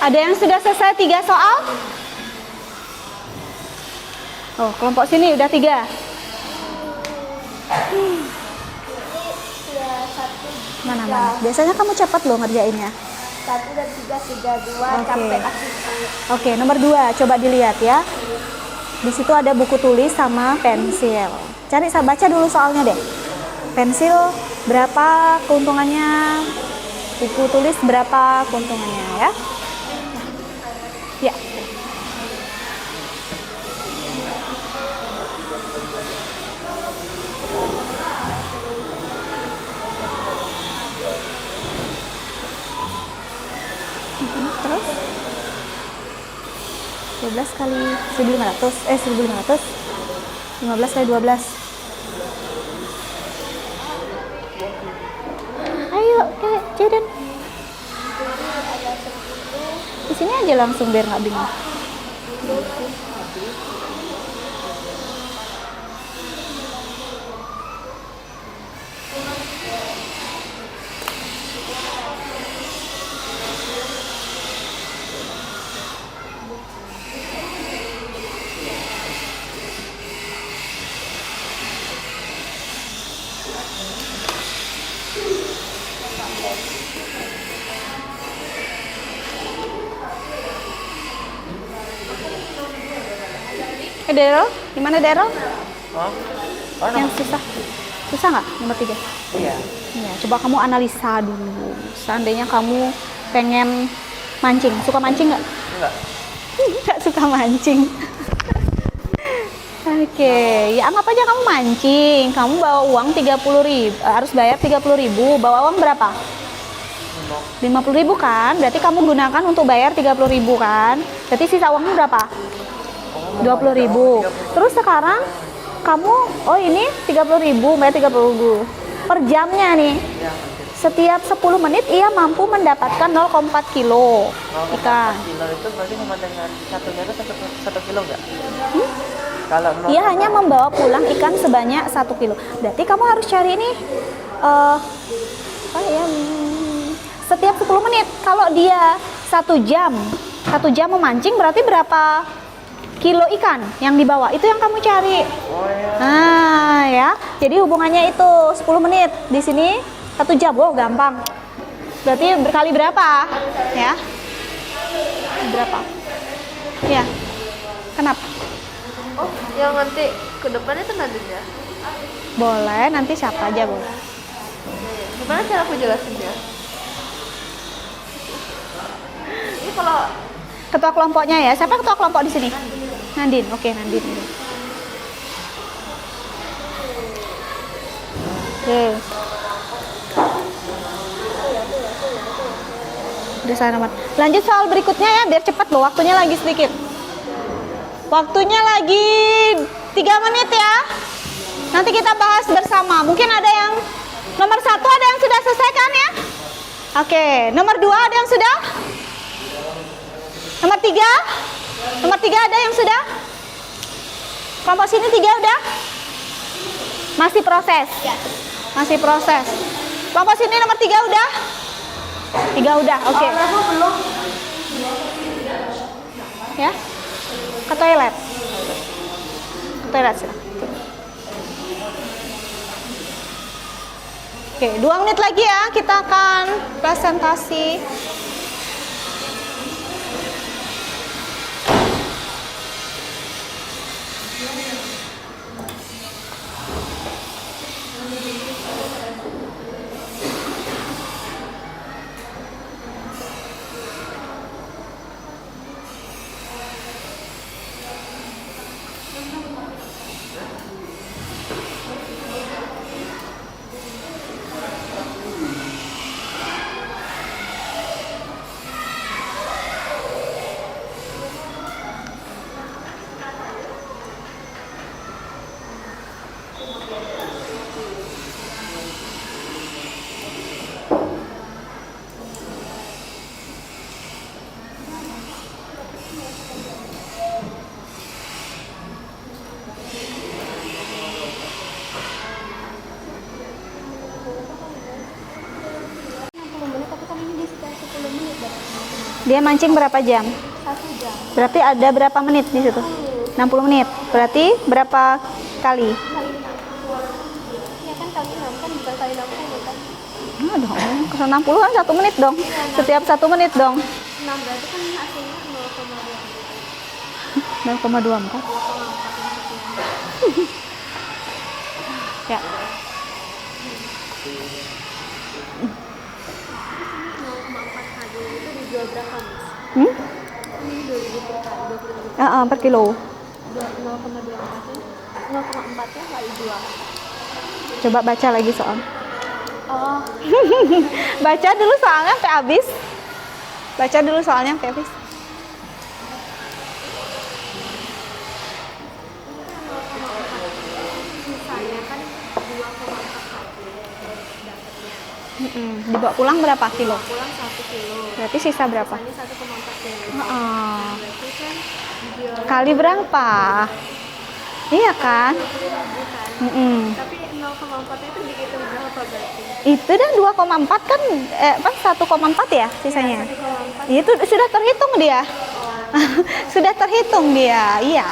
Speaker 1: Ada yang sudah selesai 3 soal? Oh, kelompok sini udah 3. Mana? Biasanya kamu cepat loh ngerjainnya.
Speaker 3: 1 dan 3 sudah 2
Speaker 1: Oke.
Speaker 3: sampai akhir.
Speaker 1: Oke, nomor 2, coba dilihat ya. Di situ ada buku tulis sama pensil. Baca dulu soalnya deh. Pensil berapa keuntungannya? Buku tulis berapa keuntungannya ya? Ya. Terus 12 kali 1.500 15 kali 12. Ayo Jaden, di sini aja langsung biar nggak bingung. Daryl, gimana Daryl?
Speaker 4: Oh,
Speaker 1: Yang susah. Susah nggak nomor 3?
Speaker 4: iya.
Speaker 1: Ya, coba kamu analisa dulu. Seandainya kamu pengen mancing, suka mancing nggak?
Speaker 4: Enggak.
Speaker 1: Nggak suka mancing. Oke, ya anggap aja kamu mancing. Kamu bawa uang 30.000, harus bayar 30.000. Bawa uang berapa? 50.000 kan? Berarti kamu gunakan untuk bayar 30.000 kan? Berarti sisa uangnya berapa? 20.000. Terus sekarang kamu, oh ini 30.000, bayar 30.000 per jamnya nih.
Speaker 4: Iya,
Speaker 1: Setiap 10 menit ia mampu mendapatkan 0,4 kilo ikan.
Speaker 4: kilo itu berarti sama dengan satunya itu 1 kilo enggak? Kalau
Speaker 1: Ia hanya membawa pulang ikan sebanyak 1 kilo. Berarti kamu harus cari ini apa ya? Setiap 10 menit. Kalau dia 1 jam memancing berarti berapa kilo ikan yang dibawa? Itu yang kamu cari.
Speaker 4: Oh ya.
Speaker 1: Nah, ya. Jadi hubungannya itu 10 menit. Di sini 1 jam. Wow, gampang. Berarti berkali berapa? Ya. Berapa? Ya. Kenapa?
Speaker 6: Oh, yang nanti ke depannya itu nadanya.
Speaker 1: Boleh, nanti siapa aja boleh.
Speaker 6: Gimana cara aku jelasinnya? Ini kalau
Speaker 1: Ketua kelompoknya ya. Siapa ketua kelompok di sini? Nandin. Oke, Nandin. Oke. Udah salah nomor. Lanjut soal berikutnya ya, biar cepat loh. Waktunya lagi sedikit. Waktunya lagi 3 menit ya. Nanti kita bahas bersama. Mungkin ada yang nomor 1 ada yang sudah selesaikan ya? Oke, nomor 2 ada yang sudah? Nomor 3? Nomor 3 ada yang sudah? Kelompok sini 3 udah? Masih proses? Masih proses. Kelompok sini nomor 3 udah? 3 udah, oke.
Speaker 6: belum.
Speaker 1: Ya? Ke toilet. Ke toilet sih. Oke, 2 menit lagi ya, kita akan presentasi. Dia mancing berapa jam?
Speaker 3: 1 jam.
Speaker 1: Berarti ada berapa menit di situ? 60 menit. Berarti berapa kali?
Speaker 3: Kali 6. Ya kan kali 6 kan bukan kali 60 kan.
Speaker 1: Nah, dong. Kalau 60 kan 1 menit dong. Setiap 1 menit dong.
Speaker 3: 6 berarti kan hasilnya 0,2.
Speaker 1: 0,24. Ya.
Speaker 3: 0,4 kali itu dijual berapa, Mas?
Speaker 1: Hmm?
Speaker 3: Ini 2.000 per kali, 20.000.
Speaker 1: Per kilo.
Speaker 3: 0,24 nya kali 2.
Speaker 1: Coba baca lagi soal.
Speaker 3: Oh,
Speaker 1: Baca dulu soalnya sampai habis. Baca dulu soalnya sampai habis.
Speaker 3: sisanya kan 2,4 kali dapatnya.
Speaker 1: Dibawa pulang berapa kilo?
Speaker 3: Pulang 1 kilo.
Speaker 1: Berarti sisa berapa?
Speaker 3: Sisanya 1,4 kilo. Berarti kan dijual
Speaker 1: Kali berapa? Iya kan?
Speaker 3: 20.000 kan. Tapi 0,4 itu dihitung berapa berarti?
Speaker 1: Itu dah 2,4 kan, 1,4 ya sisanya?
Speaker 3: 1,4.
Speaker 1: Itu sudah terhitung dia. Sudah terhitung dia, iya.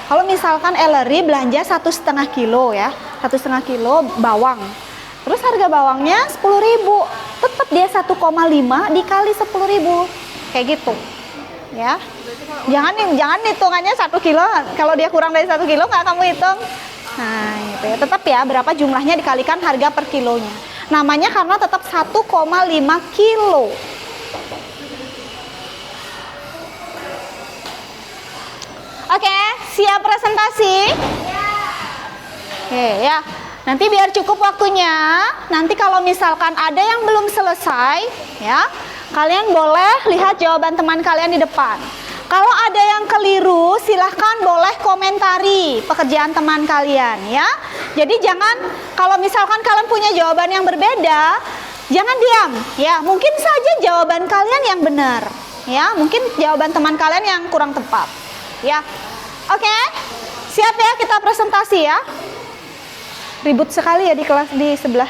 Speaker 1: Kalau misalkan Ellery belanja 1,5 kilo ya, 1,5 kilo bawang. Terus harga bawangnya 10.000, tetap dia 1,5 dikali 10.000, kayak gitu. ya. Jangan hitungannya 1 kilo. Kalau dia kurang dari 1 kilo nggak kamu hitung. Nah, gitu ya. Tetap ya berapa jumlahnya dikalikan harga per kilonya. Namanya karena tetap 1,5 kilo. Oke, siap presentasi? Oke ya. Nanti biar cukup waktunya. Nanti kalau misalkan ada yang belum selesai, ya, kalian boleh lihat jawaban teman kalian di depan. Kalau ada yang keliru, silahkan boleh komentari pekerjaan teman kalian, ya. Jadi jangan, kalau misalkan kalian punya jawaban yang berbeda, jangan diam, ya. Mungkin saja jawaban kalian yang benar, ya. Mungkin jawaban teman kalian yang kurang tepat, ya. Oke, siap ya kita presentasi ya. Ribut sekali ya di kelas di sebelah.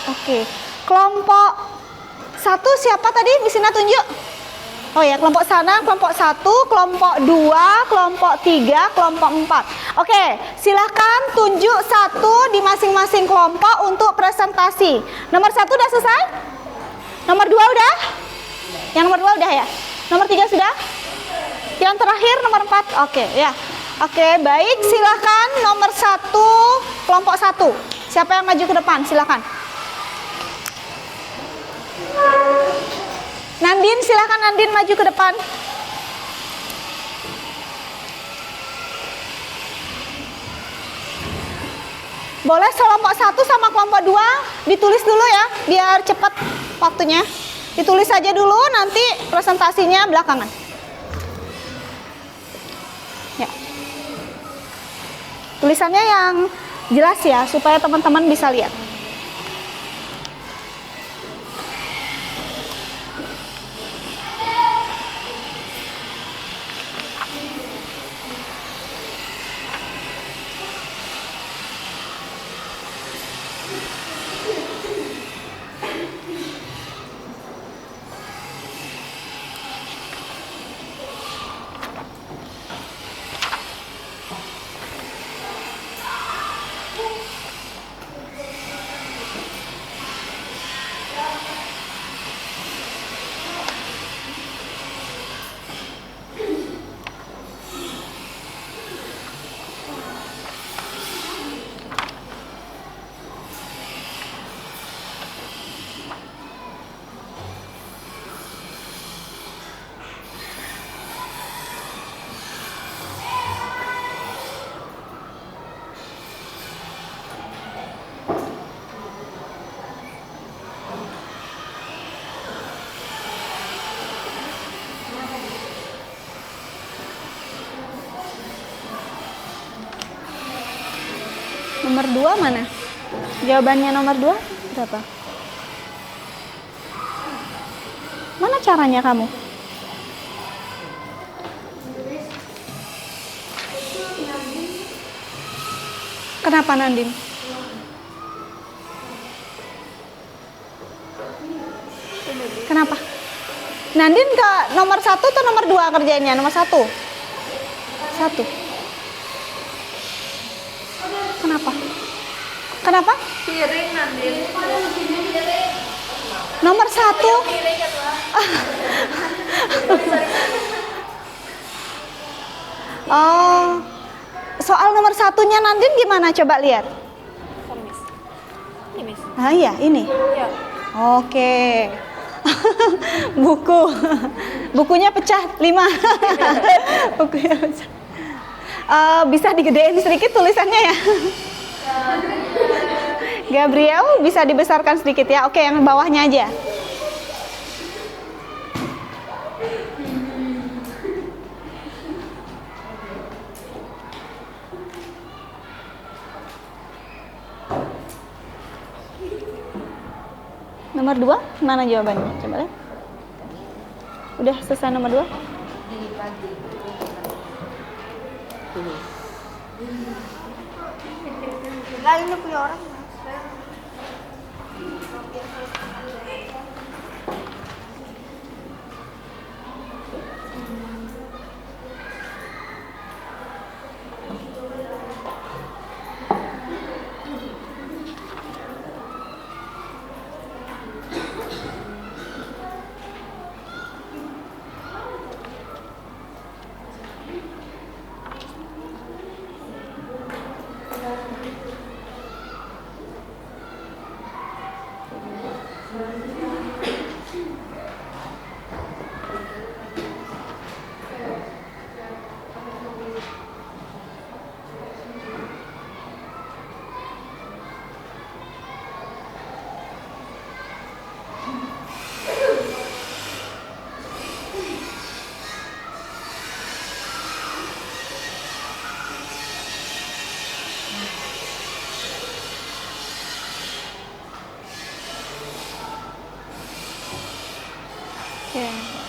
Speaker 1: Oke, kelompok 1 siapa tadi? Bisina tunjuk. Oh ya, kelompok sana, kelompok 1, kelompok 2, kelompok 3, kelompok 4. Oke, silahkan tunjuk 1 di masing-masing kelompok untuk presentasi. Nomor 1 udah selesai? Nomor 2 udah? Yang nomor 2 udah ya? Nomor 3 sudah? Yang terakhir nomor 4? Oke, ya. Oke, baik, silahkan nomor 1, kelompok 1. Siapa yang maju ke depan? Silahkan. Nandin, silahkan Nandin maju ke depan. Boleh kelompok 1 sama kelompok 2 ditulis dulu ya, biar cepat waktunya. Ditulis saja dulu, nanti presentasinya belakangan. Ya. Tulisannya yang jelas ya, supaya teman-teman bisa lihat. Nomor 2 mana? Jawabannya nomor 2 berapa? Mana caranya kamu? Kenapa Nandin? Kenapa? Nandin ke nomor 1 atau nomor 2 kerjanya? Nomor 1. 1. Kenapa? Kenapa?
Speaker 6: Piring Nandin.
Speaker 1: Nomor 1. Oh, soal nomor 1-nya Nandin gimana? Coba lihat.
Speaker 6: Ini, Miss.
Speaker 1: Ah iya, ini.
Speaker 6: Ya.
Speaker 1: Oke. Bukunya pecah 5. Bukunya pecah. Bisa digedein sedikit tulisannya ya. Gabriel bisa dibesarkan sedikit ya. Oke, yang bawahnya aja. Nomor 2, mana jawabannya? Coba lihat. Udah selesai nomor 2?
Speaker 6: Lah ini punya orang.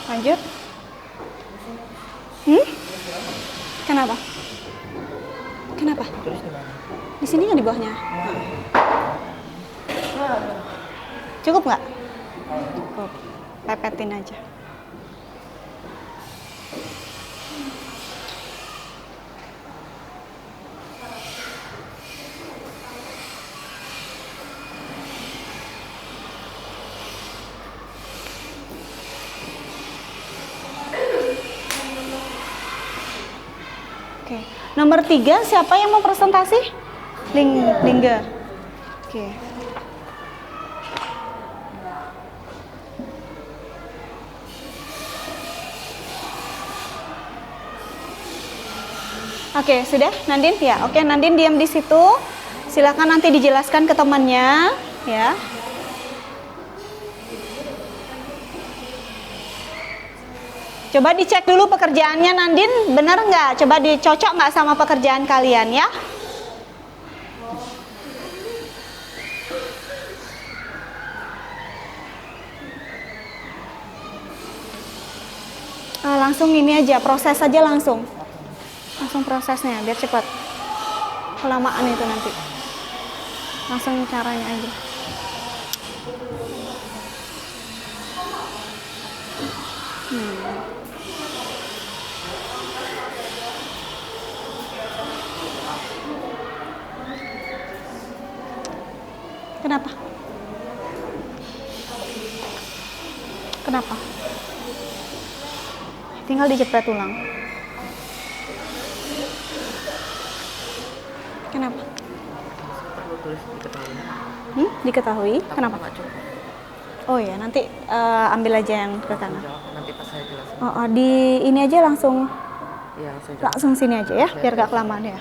Speaker 1: Lanjut. Kenapa? Kenapa? Di sini nggak di bawahnya? Cukup nggak? Cukup. Pepetin aja. Oke, nomor 3 siapa yang mau presentasi? Lingga. Oke. Oke, sudah Nandin ya. Oke, Nandin diam di situ. Silakan nanti dijelaskan ke temannya, ya. Coba dicek dulu pekerjaannya Nandin, benar nggak? Coba dicocok nggak sama pekerjaan kalian ya? Langsung ini aja, proses aja langsung prosesnya biar cepat. Kelamaan itu nanti. Langsung caranya aja. Kenapa? Kenapa? Tinggal dijepret ulang. Kenapa?
Speaker 4: Perlu tulis diketahui.
Speaker 1: Diketahui? Kenapa?
Speaker 4: Nggak cukup.
Speaker 1: Oh ya, nanti ambil aja yang ke kanan.
Speaker 4: Nanti pas saya jelasin.
Speaker 1: Di ini aja langsung
Speaker 4: Iya, langsung jelasin.
Speaker 1: langsung sini aja ya, biar gak kelamaan ya.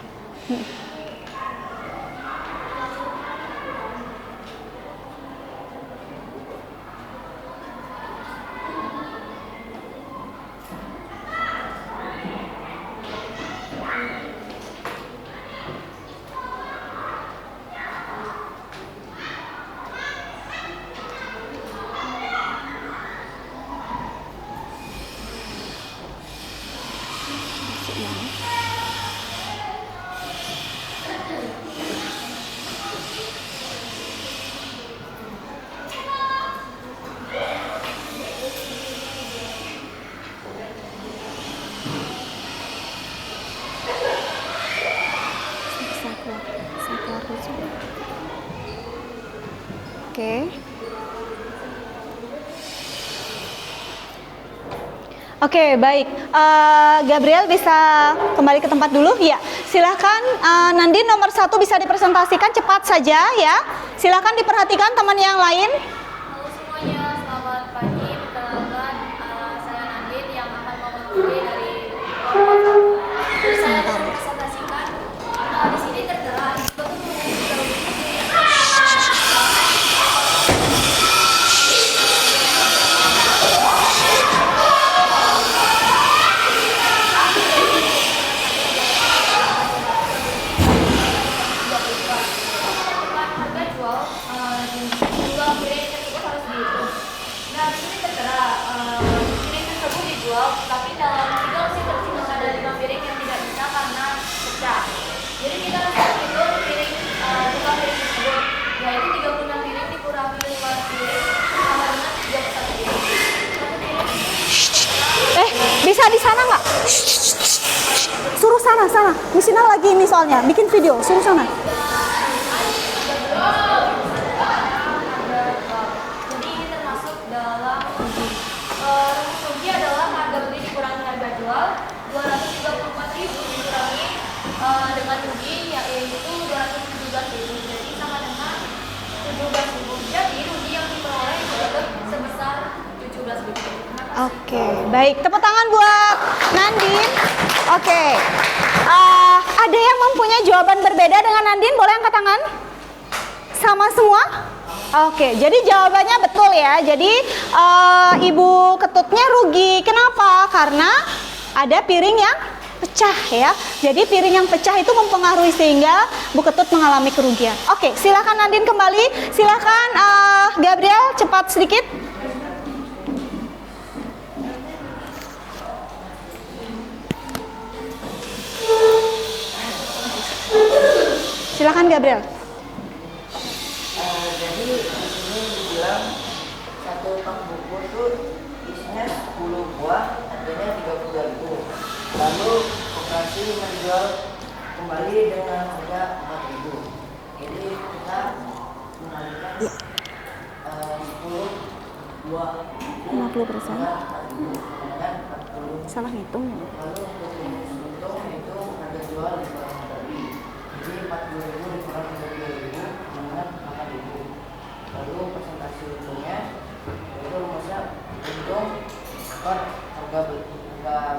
Speaker 1: Oke, baik. Gabriel bisa kembali ke tempat dulu? Ya, silahkan. Nandin nomor 1 bisa dipresentasikan cepat saja ya. Silahkan diperhatikan teman yang lain.
Speaker 3: Halo semuanya, selamat pagi. Perkenalkan, saya Nandin yang akan mewakili dari kelompok 1. Saya akan presentasikan. Di sini tertera tapi dalam itu masih ada 5 piring yang tidak bisa karena pecah. Jadi kita harus hitung piring 5 piring tersebut, yaitu 36 piring dikurangi 5 piring sama dengan 31 piring.
Speaker 1: Bisa di sana nggak? Suruh sana. Misina lagi ini soalnya bikin video, suruh sana.
Speaker 3: Jadi ini termasuk dalam rumus rugi adalah harga beli dikurangi harga jual 234.000 dikurangi dengan rugi yaitu 217.000, jadi sama dengan 17.000. Jadi rugi yang diperoleh tetap sebesar 17.000.
Speaker 1: Oke, baik. Tepuk tangan buat Nandin. Oke. Ada yang mempunyai jawaban berbeda dengan Nandin? Boleh angkat tangan? Sama semua? Oke, jadi jawabannya betul ya. Jadi Ibu Ketutnya rugi. Kenapa? Karena ada piring yang pecah ya. Jadi piring yang pecah itu mempengaruhi sehingga Bu Ketut mengalami kerugian. Oke, silakan Nandin kembali. Silakan Gabriel cepat sedikit. Silakan Gabriel.
Speaker 4: Jadi di sini dibilang satu pak buku itu isinya 10 buah, harganya 32.000. Lalu koperasi menjual kembali dengan harga 4.000. Jadi kita mengalikan 10 buah
Speaker 1: 50%.
Speaker 4: dengan 40.
Speaker 1: Salah ngitung.
Speaker 4: Lalu untuk untung itu harga jual dikurang tadi. Jadi 40.000 dikurang 32.000 dengan 8.000. Lalu presentasi untungnya itu rumusnya untung per harga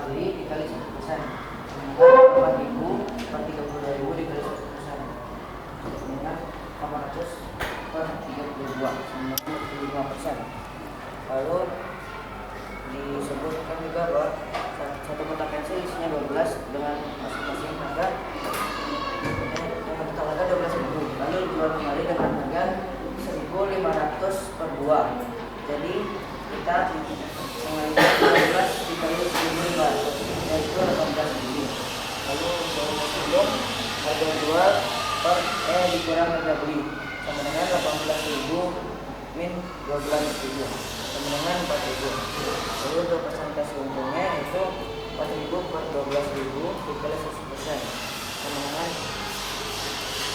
Speaker 4: beli dikali 1%. Dengan 8.000 per 32.000 dikali 1%. Dengan 800 per 32 sama 75%. Lalu disebutkan juga bahwa satu kotak pensil isinya 12 dengan masing-masing harga dengan total harga 12.000. Lalu dijual kembali dengan harga 1.500 per buah. Jadi kita mengalihkan 12 dikali 1.500 yaitu 18.000. Lalu untuk harga jual per dikurang harga beli sama dengan 18.000 min 12.000 sama dengan 4.000. Lalu untuk persentase untungnya itu 4.000 per 12.000 dikali 100% sama dengan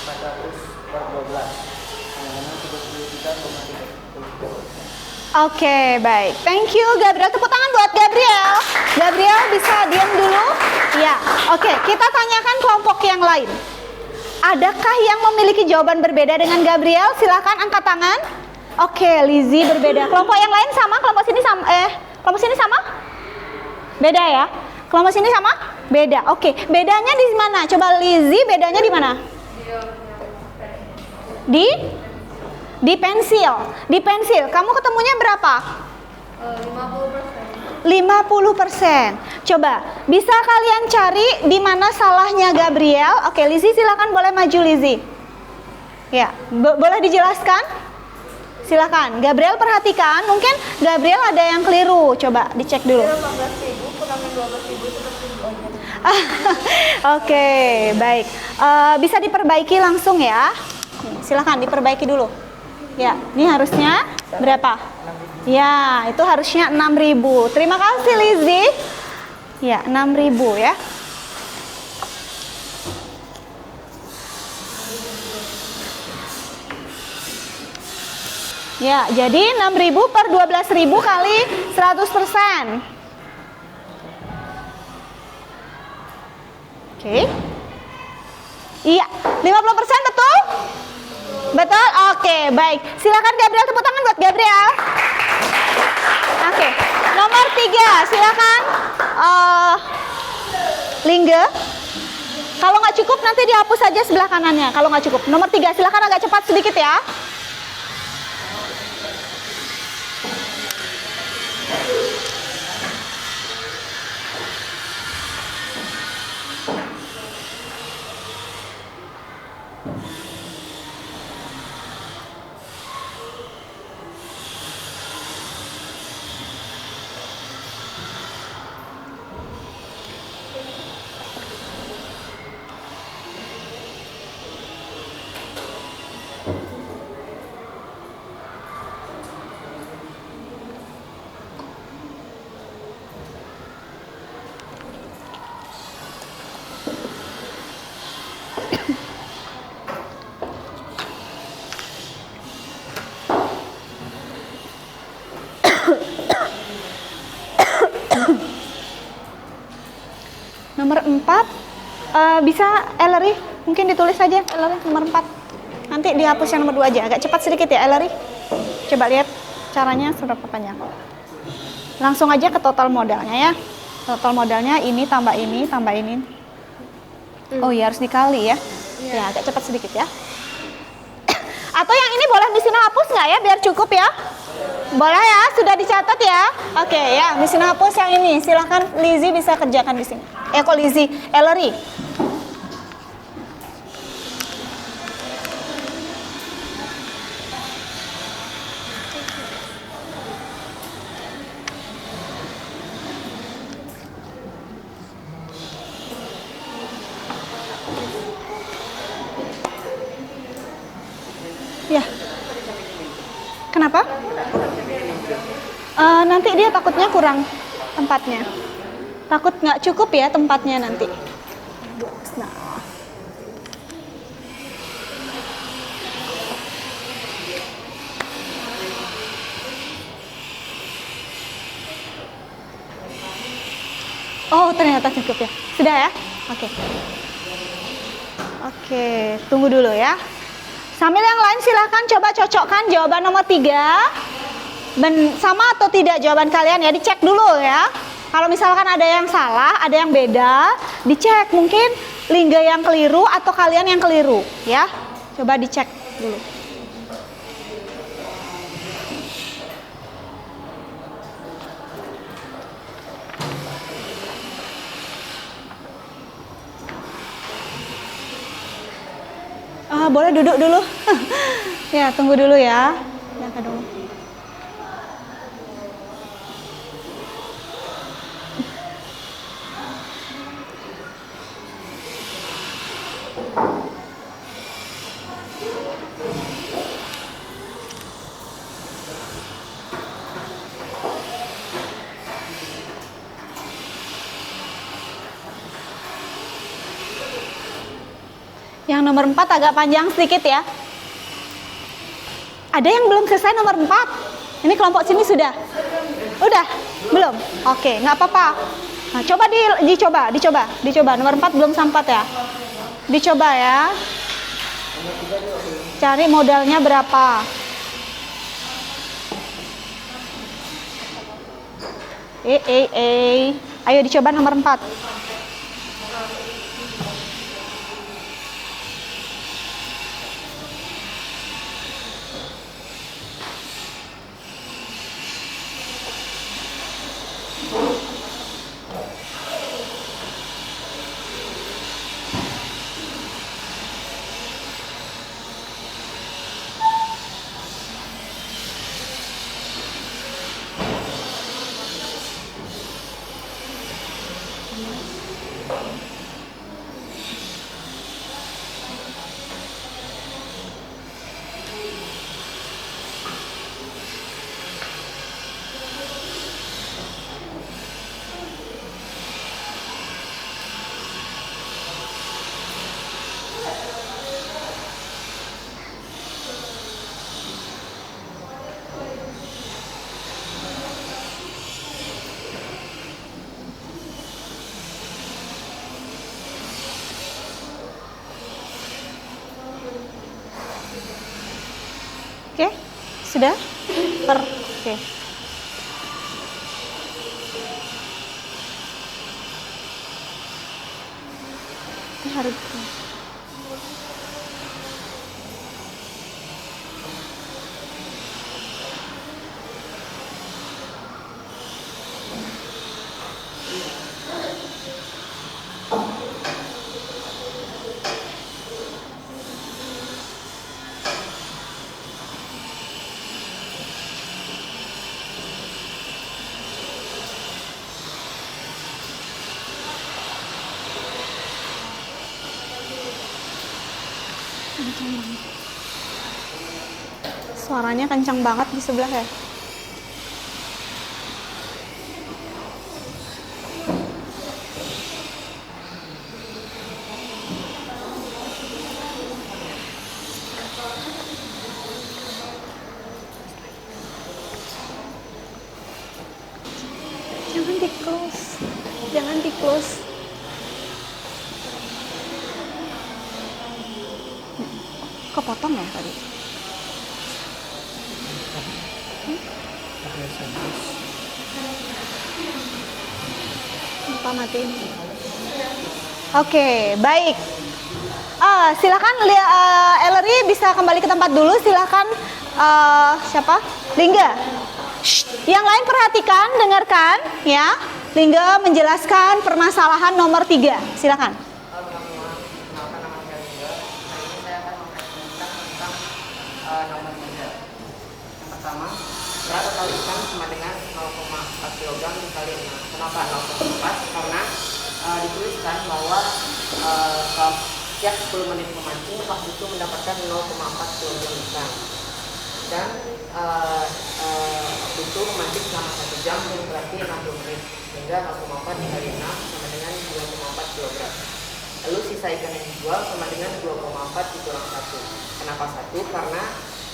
Speaker 4: 400 per 12 sama dengan 33,3.
Speaker 1: Oke, baik. Thank you Gabriel. Tepuk tangan buat Gabriel. Gabriel bisa diam dulu? Ya. Oke, kita tanyakan kelompok yang lain. Adakah yang memiliki jawaban berbeda dengan Gabriel? Silakan angkat tangan. Oke, Lizzie berbeda. Kelompok yang lain sama? Kelompok sini sama? Kelompok sini sama? Beda ya? Kelompok sini sama? Beda. Oke, bedanya di mana? Coba Lizzie, bedanya di mana? Di pensil. Di pensil. Kamu ketemunya berapa? 50%. Coba, bisa kalian cari di mana salahnya Gabriel? Oke, Lizzie silakan, boleh maju Lizzie. Ya, boleh dijelaskan? Silakan, Gabriel perhatikan, mungkin Gabriel ada yang keliru. Coba dicek dulu.
Speaker 6: 15.000 kurangin 12.000 itu
Speaker 1: Oke, baik. Bisa diperbaiki langsung ya. Silakan diperbaiki dulu. Ya, ini harusnya berapa? Ya, itu harusnya 6.000. Terima kasih Lizzie. Ya, 6.000 ya. Ya, jadi 6.000 per 12.000 kali 100%. Oke. Iya, 50% betul? Betul? Oke, baik. Silakan Gabriel, tepuk tangan buat Gabriel. Oke. Nomor 3, silakan. Lingge. Kalau nggak cukup nanti dihapus saja sebelah kanannya. Kalau nggak cukup. Nomor 3, silakan agak cepat sedikit ya. Nomor 4, bisa Ellery, mungkin ditulis saja Ellery nomor 4. Nanti dihapus yang nomor 2 aja, agak cepat sedikit ya Ellery. Coba lihat caranya seberapa panjang. Langsung aja ke total modalnya ya. Total modalnya ini tambah ini, tambah ini. Oh iya, harus dikali ya. Ya, agak cepat sedikit ya. Atau yang ini boleh mesin hapus nggak ya, biar cukup ya? Boleh ya, sudah dicatat ya. Oke ya, mesin hapus yang ini. Silahkan Lizzie bisa kerjakan di sini. Kok Lizzie? Ellery. Ya. Kenapa? Nanti dia takutnya kurang tempatnya. Takut nggak cukup ya tempatnya nanti. Nah. Oh, ternyata cukup ya. Sudah ya? Oke. Oke, tunggu dulu ya. Sambil yang lain silahkan coba cocokkan jawaban nomor 3. Sama atau tidak jawaban kalian ya, dicek dulu ya. Kalau misalkan ada yang salah, ada yang beda, dicek. Mungkin Lingga yang keliru atau kalian yang keliru ya. Coba dicek dulu. Boleh duduk dulu. Ya, tunggu dulu ya. Nyata dulu. Yang nomor 4 agak panjang sedikit ya. Ada yang belum selesai nomor 4. Ini kelompok sini sudah? Udah? Belum? Oke, nggak apa-apa. Nah, coba dicoba. Nomor 4 belum sampai ya. Dicoba ya. Cari modalnya berapa. Ayo dicoba nomor 4. Oke, sudah? Oke. Harus. Suaranya kencang banget di sebelah ya. Jangan di close. Kepotong ya tadi. Lupa matiin. Oke, baik. Silakan Ellery bisa kembali ke tempat dulu. Silakan siapa? Lingga. Yang lain perhatikan, dengarkan ya. Lingga menjelaskan permasalahan nomor 3. Silakan.
Speaker 4: Berat atau ikan sama dengan 0,4 kg dikali 6. Kenapa 0,4? Karena dituliskan bahwa setiap 10 menit memancing Pak Putu mendapatkan 0,4 kg ikan. Dan Putu memancing selama 1 jam yang berarti 60 menit, sehingga 0,4 dikali 6 sama dengan 2,4 kg. Lalu sisa ikan yang dijual sama dengan 2,4 dikurang 1. Kenapa 1? Karena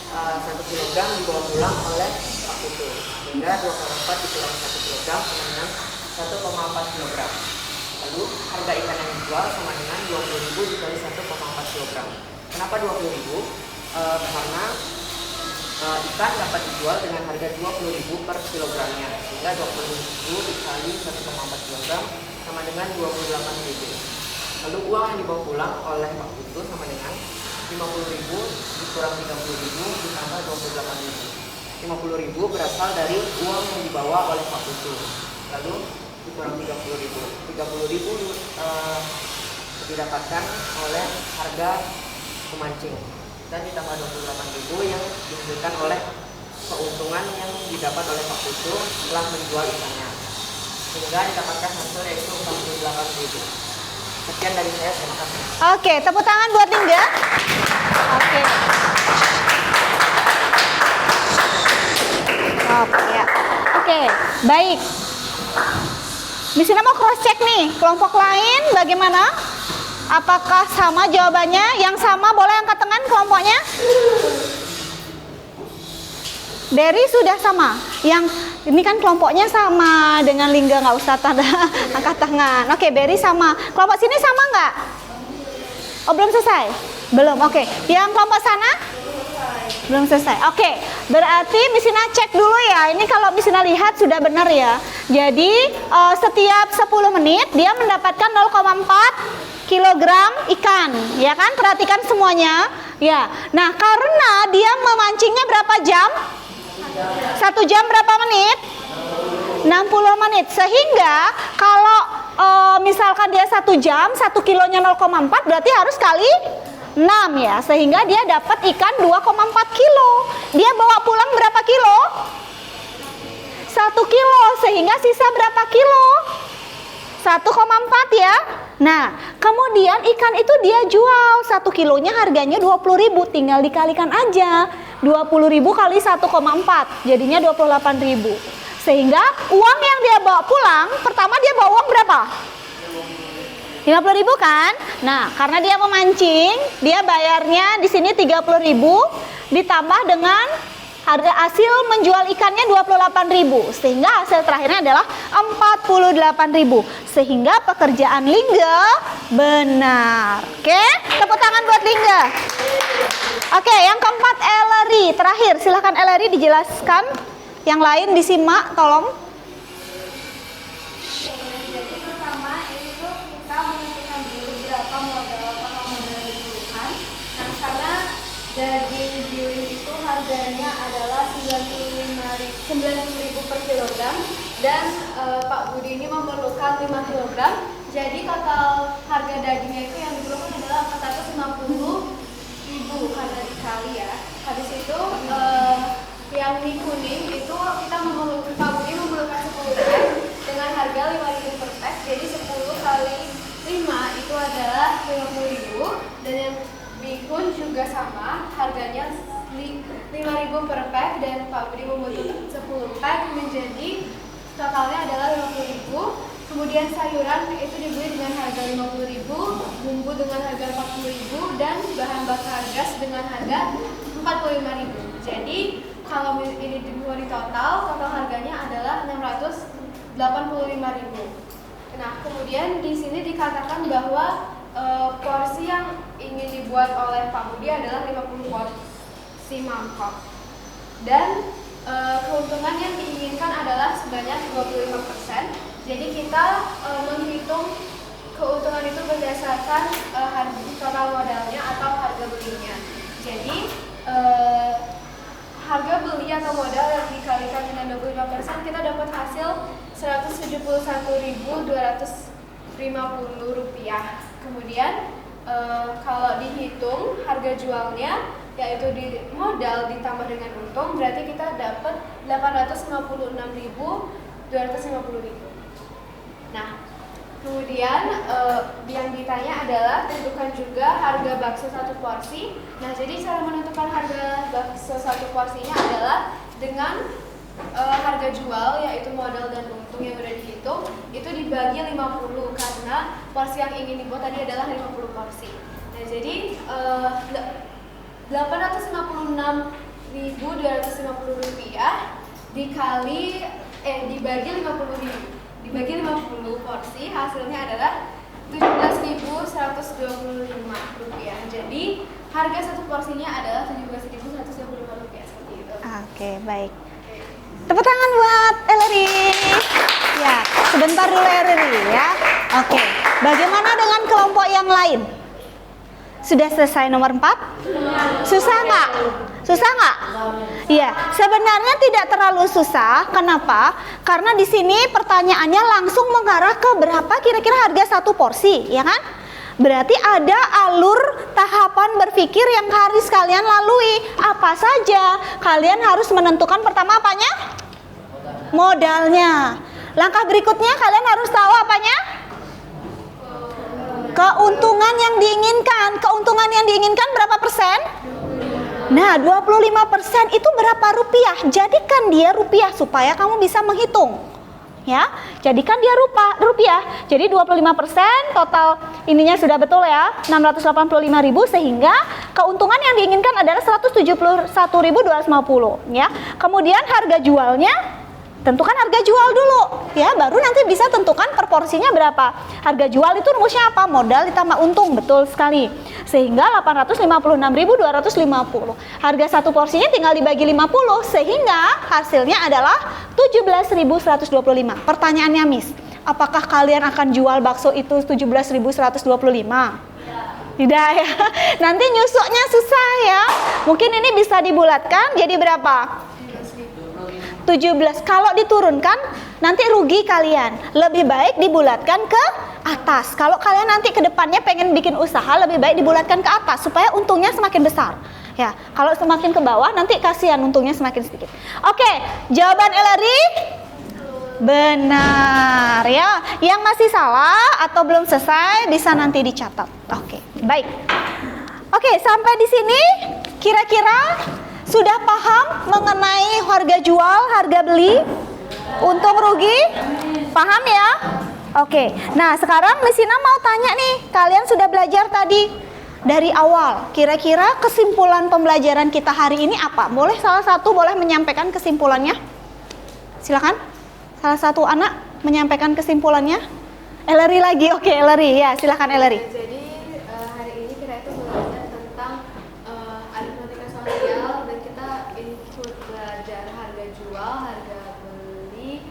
Speaker 4: 1 kg dibawa pulang oleh Pak Putu, sehingga 2,4 dikurang 1 kg sama dengan 1,4 kg. Lalu harga ikan yang dijual sama dengan 20.000 dikali 1,4 kg. Kenapa 20.000? Karena ikan dapat dijual dengan harga 20.000 per kilogramnya, sehingga 20.000 dikali 1,4 kg sama dengan 28.000. Lalu uang yang dibawa pulang oleh Pak Putu sama dengan 50.000 dikurang 30.000 ditambah 28.000. 50.000 berasal dari uang yang dibawa oleh Pak Putu. Lalu dikurang 30.000. 30.000 didapatkan oleh harga pemancing. Dan ditambah 28.000 yang dihasilkan oleh keuntungan yang didapat oleh Pak Putu setelah menjual ikannya, sehingga didapatkan hasil yaitu 48.000. Sekian dari saya, terima kasih.
Speaker 1: Oke, tepuk tangan buat Lingga. Oke. Oke, baik. Miss Ina mau cross check nih, kelompok lain bagaimana? Apakah sama jawabannya? Yang sama boleh angkat tangan kelompoknya? Berry sudah sama. Yang ini kan kelompoknya sama dengan Lingga, nggak usah tanda angkat tangan. Oke, Berry sama. Kelompok sini sama nggak? Oh, belum selesai? Belum, oke. Yang kelompok sana? Belum selesai. Oke, berarti Miss Ina cek dulu ya. Ini kalau Miss Ina lihat sudah benar ya. Jadi setiap 10 menit dia mendapatkan 0,4 kilogram ikan, ya kan? Perhatikan semuanya. Ya. Nah, karena dia memancingnya berapa jam? 1 jam berapa menit? 60 menit. Sehingga kalau misalkan dia 1 jam, 1 kilonya 0,4 berarti harus kali 6 ya. Sehingga dia dapat ikan 2,4 kilo. Dia bawa pulang berapa kilo? 1 kilo. Sehingga sisa berapa kilo? 1,4 ya. Nah, kemudian ikan itu dia jual 1 kilonya harganya 20.000, tinggal dikalikan aja. 20.000 kali 1,4 jadinya 28.000. Sehingga uang yang dia bawa pulang, pertama dia bawa uang berapa? 50.000 kan? Nah, karena dia memancing, dia bayarnya di sini 30.000 ditambah dengan harga hasil menjual ikannya 28.000, sehingga hasil terakhirnya adalah 48.000. Sehingga pekerjaan Lingga benar. Oke, tepuk tangan buat Lingga. Oke, yang keempat Ellery. Terakhir, silahkan Ellery dijelaskan. Yang lain disimak, tolong.
Speaker 3: Jadi pertama itu kita menentukan dulu berapa modal yang dibutuhkan. Nah, karena daging giling itu harganya adalah 90.000 per kilogram dan Pak Budi ini memerlukan 5 kilogram. Jadi total harga dagingnya itu yang diperlukan adalah 450.000 karena dikali ya. Habis itu yang mie kuning itu kita memerlukan, Pak Budi memerlukan 10 pack dengan harga 5.000 per pack. Jadi 10 kali 5 itu adalah 50.000, dan yang bihun juga sama, harganya 5.000 per pack dan Pak Budi membutuhkan 10 pack, menjadi totalnya adalah 50.000. Kemudian sayuran itu dibeli dengan harga 50.000, bumbu dengan harga 40.000, dan bahan bakar gas dengan harga 45.000. Jadi kalau ini di total harganya adalah 685.000. Nah, kemudian di sini dikatakan bahwa porsi yang ingin dibuat oleh Pak Budi adalah 50 porsi mangkok. Dan keuntungan yang diinginkan adalah sebanyak 25%. Jadi kita menghitung keuntungan itu berdasarkan harga total modalnya atau harga belinya. Jadi harga beli atau modal yang dikalikan dengan 25%, kita dapat hasil Rp171.250. Kemudian kalau dihitung harga jualnya, yaitu di modal ditambah dengan untung, berarti kita dapat 856.250.000. Nah, Kemudian yang ditanya adalah tentukan juga harga bakso 1 porsi. Nah, jadi cara menentukan harga bakso 1 porsinya adalah dengan harga jual, yaitu modal dan untung yang udah dihitung, itu dibagi 50 karena porsi yang ingin dibuat tadi adalah 50 porsi. Nah, jadi 856.250 rupiah dibagi 50 porsi, hasilnya adalah 17.125 rupiah. Jadi harga 1 porsinya adalah 17.125 rupiah seperti itu.
Speaker 1: Oke, baik. Tepuk tangan buat Ellery. Ya, sebentar dulu Ellery ya. Oke, bagaimana dengan kelompok yang lain? Sudah selesai nomor 4? Susah nggak? Susah nggak? Iya, sebenarnya tidak terlalu susah. Kenapa? Karena di sini pertanyaannya langsung mengarah ke berapa kira-kira harga 1 porsi, ya kan? Berarti ada alur tahapan berpikir yang harus kalian lalui. Apa saja? Kalian harus menentukan pertama apanya? Modalnya. Langkah berikutnya kalian harus tahu apanya? Keuntungan yang diinginkan. Keuntungan yang diinginkan berapa persen? Nah, 25% itu berapa rupiah? Jadikan dia rupiah supaya kamu bisa menghitung. Ya, jadikan dia rupiah. Jadi 25% total ininya sudah betul ya, 685.000 sehingga keuntungan yang diinginkan adalah 171.250 ya. Kemudian harga jualnya tentukan harga jual dulu ya, baru nanti bisa tentukan per porsinya berapa. Harga jual itu rumusnya apa? Modal ditambah untung, betul sekali. Sehingga 856.250. Harga 1 porsinya tinggal dibagi 50 sehingga hasilnya adalah 17.125. Pertanyaannya Miss, apakah kalian akan jual bakso itu 17.125? Tidak ya. Nanti nyusuknya susah ya. Mungkin ini bisa dibulatkan jadi berapa? 17. Kalau diturunkan nanti rugi kalian. Lebih baik dibulatkan ke atas. Kalau kalian nanti ke depannya pengen bikin usaha, lebih baik dibulatkan ke atas supaya untungnya semakin besar. Ya, kalau semakin ke bawah nanti kasihan untungnya semakin sedikit. Oke, jawaban Ellery benar ya. Yang masih salah atau belum selesai bisa nanti dicatat. Oke, baik. Oke, sampai di sini kira-kira sudah paham mengenai harga jual, harga beli, untung rugi? Paham ya? Oke, nah sekarang Miss Ina mau tanya nih, kalian sudah belajar tadi dari awal, kira-kira kesimpulan pembelajaran kita hari ini apa? Boleh salah satu boleh menyampaikan kesimpulannya? Silakan, salah satu anak menyampaikan kesimpulannya. Ellery lagi, oke Ellery, ya silakan Ellery.
Speaker 3: Jadi hari ini kita itu belajar tentang aritmatika sosial dan kita include belajar harga jual, harga beli,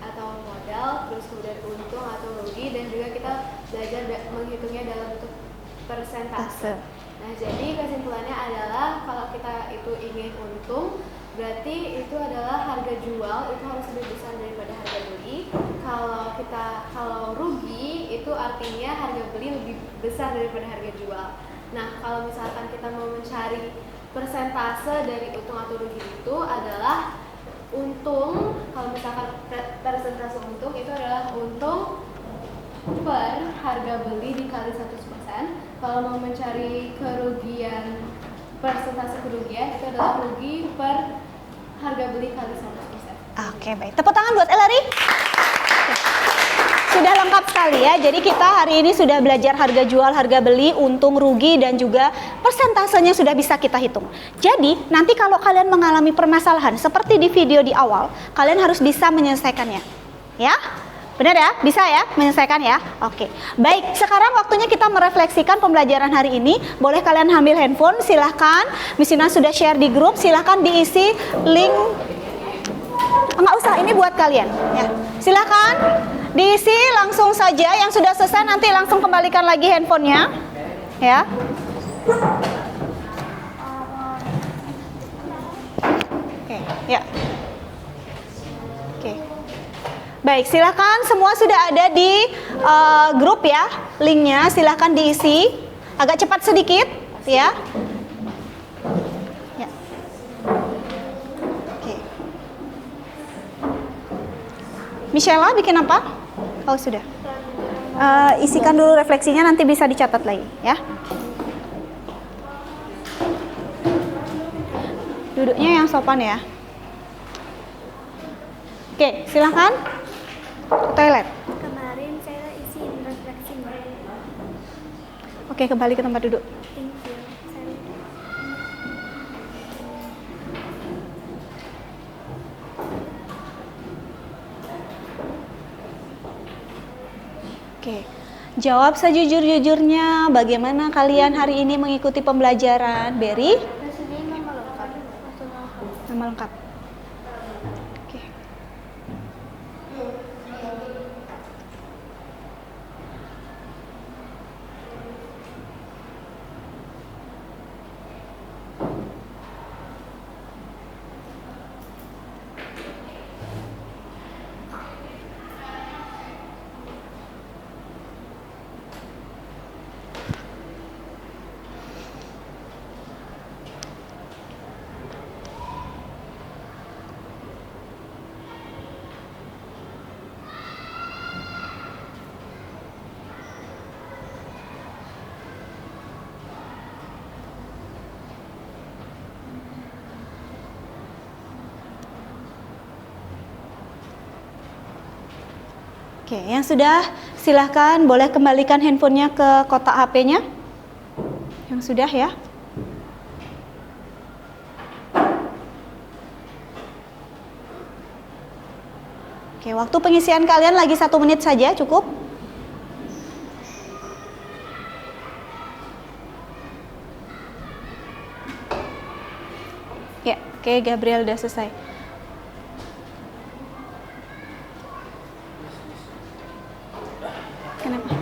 Speaker 3: atau modal, terus kemudian untung atau rugi, dan juga kita belajar menghitungnya dalam bentuk persentase. Nah, jadi kesimpulannya adalah kalau kita itu ingin untung, berarti itu adalah harga jual itu harus lebih besar daripada harga beli. Kalau rugi itu artinya harga beli lebih besar daripada harga jual. Nah, kalau misalkan kita mau mencari persentase dari untung atau rugi itu adalah untung. Kalau misalkan persentase untung itu adalah untung per harga beli dikali 100%. Kalau mau mencari kerugian, persentase kerugian itu adalah rugi per harga beli kali 100%.
Speaker 1: Oke, baik. Tepuk tangan buat Ellery. Sudah lengkap sekali ya. Jadi kita hari ini sudah belajar harga jual, harga beli, untung, rugi, dan juga persentasenya sudah bisa kita hitung. Jadi nanti kalau kalian mengalami permasalahan seperti di video di awal, kalian harus bisa menyelesaikannya. Ya? Benar ya? Bisa ya? Menyelesaikan ya? Oke. Baik, sekarang waktunya kita merefleksikan pembelajaran hari ini. Boleh kalian ambil handphone, silahkan. Miss Ina sudah share di grup, silahkan diisi link. Enggak usah, ini buat kalian ya. Silahkan diisi langsung saja. Yang sudah selesai nanti langsung kembalikan lagi handphonenya ya. Oke, ya. Oke. Baik, silakan semua sudah ada di grup ya, linknya silahkan diisi, agak cepat sedikit ya. Ya. Oke. Michela bikin apa? Oh sudah. Isikan dulu refleksinya, nanti bisa dicatat lagi ya. Duduknya yang sopan ya. Oke, silahkan ke toilet.
Speaker 3: Kemarin saya isi refleksinya.
Speaker 1: Oke, kembali ke tempat duduk.
Speaker 3: Thank you.
Speaker 1: Oke, jawab sejujur-jujurnya bagaimana kalian hari ini mengikuti pembelajaran. Berry?
Speaker 3: Maksudnya nama lengkap. Maksud lengkap.
Speaker 1: Nama lengkap. Oke. Oke, yang sudah silahkan boleh kembalikan handphonenya ke kotak HP-nya. Yang sudah ya. Oke, waktu pengisian kalian lagi 1 menit saja cukup. Ya, oke, Gabriel udah selesai. Kenapa?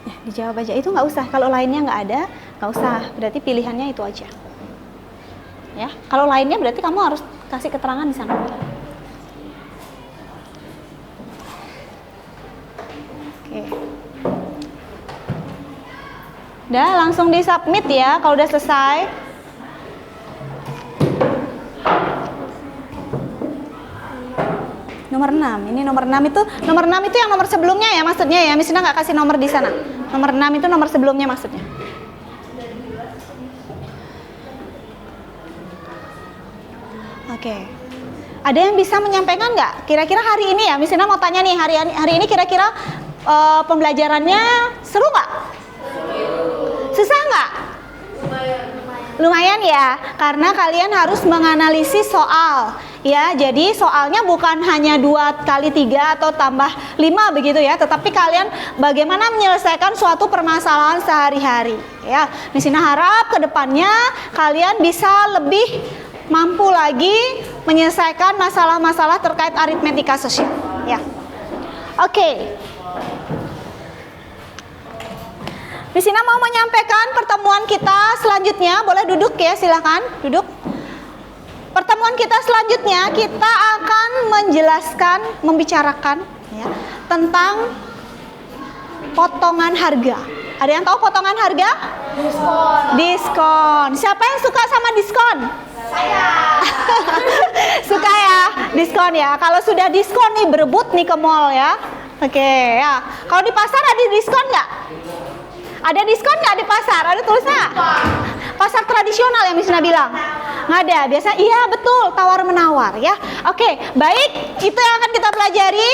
Speaker 1: Ya, dijawab aja. Itu nggak usah. Kalau lainnya nggak ada, nggak usah. Berarti pilihannya itu aja. Ya, kalau lainnya berarti kamu harus kasih keterangan di sana. Oke. Udah, langsung di submit ya kalau udah selesai. Nomor 6, ini nomor 6 itu yang nomor sebelumnya ya maksudnya ya. Misalnya nggak kasih nomor di sana. Nomor 6 itu nomor sebelumnya maksudnya. Oke. Ada yang bisa menyampaikan nggak? Kira-kira hari ini ya, misalnya mau tanya nih, hari ini kira-kira pembelajarannya seru nggak? Susah nggak? Lumayan ya, karena kalian harus menganalisis soal. Ya, jadi soalnya bukan hanya 2 kali 3 atau tambah 5 begitu ya, tetapi kalian bagaimana menyelesaikan suatu permasalahan sehari-hari. Ya, di sini harap ke depannya kalian bisa lebih mampu lagi menyelesaikan masalah-masalah terkait aritmetika sosial. Ya, oke. Di sini mau menyampaikan pertemuan kita selanjutnya, boleh duduk ya, silakan duduk. Pertemuan kita selanjutnya kita akan menjelaskan, membicarakan ya, tentang potongan harga. Ada yang tahu potongan harga? Diskon. Diskon. Siapa yang suka sama diskon? Saya. Suka ya, diskon ya. Kalau sudah diskon nih berebut nih ke mall ya. Oke ya. Kalau di pasar ada diskon nggak? Ada diskon nggak di pasar? Ada tulisnya? Pasar tradisional yang misalnya bilang nggak ada. Biasa iya betul, tawar menawar ya. Oke, baik, itu yang akan kita pelajari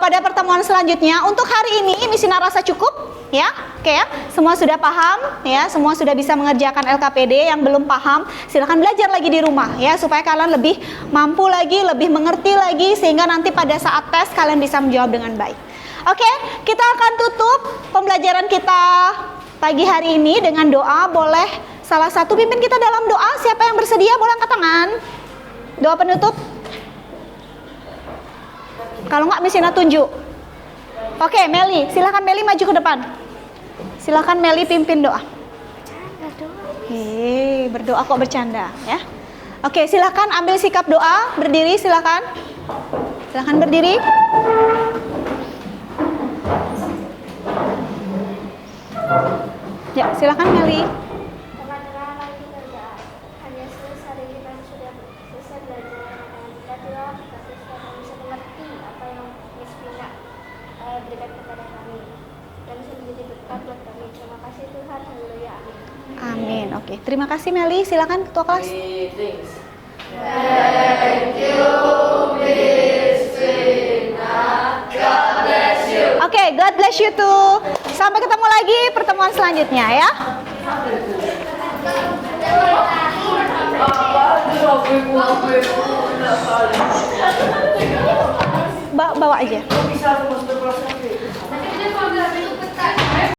Speaker 1: pada pertemuan selanjutnya. Untuk hari ini misalnya rasa cukup ya. Oke ya, semua sudah paham ya, semua sudah bisa mengerjakan LKPD. Yang belum paham silahkan belajar lagi di rumah ya, supaya kalian lebih mampu lagi, lebih mengerti lagi, sehingga nanti pada saat tes kalian bisa menjawab dengan baik. Oke, kita akan tutup pembelajaran kita pagi hari ini dengan doa. Boleh salah satu pimpin kita dalam doa? Siapa yang bersedia boleh angkat tangan. Doa penutup. Kalau nggak misalnya tunjuk. Oke, Meli, silakan Meli maju ke depan. Silakan Meli pimpin doa. Berdoa kok bercanda ya. Oke, silakan ambil sikap doa, berdiri silakan. Silakan berdiri. Ya, silakan Meli.
Speaker 3: Teman-teman lagi kerja hanya selesai kita sudah selesai
Speaker 1: lain. Oke, terima kasih Meli. Silakan ketua kelas.
Speaker 4: Greetings.
Speaker 1: Oke, God bless you too. Sampai ketemu lagi pertemuan selanjutnya ya. Bawa aja.
Speaker 4: Bisa aku masuk ke kelas?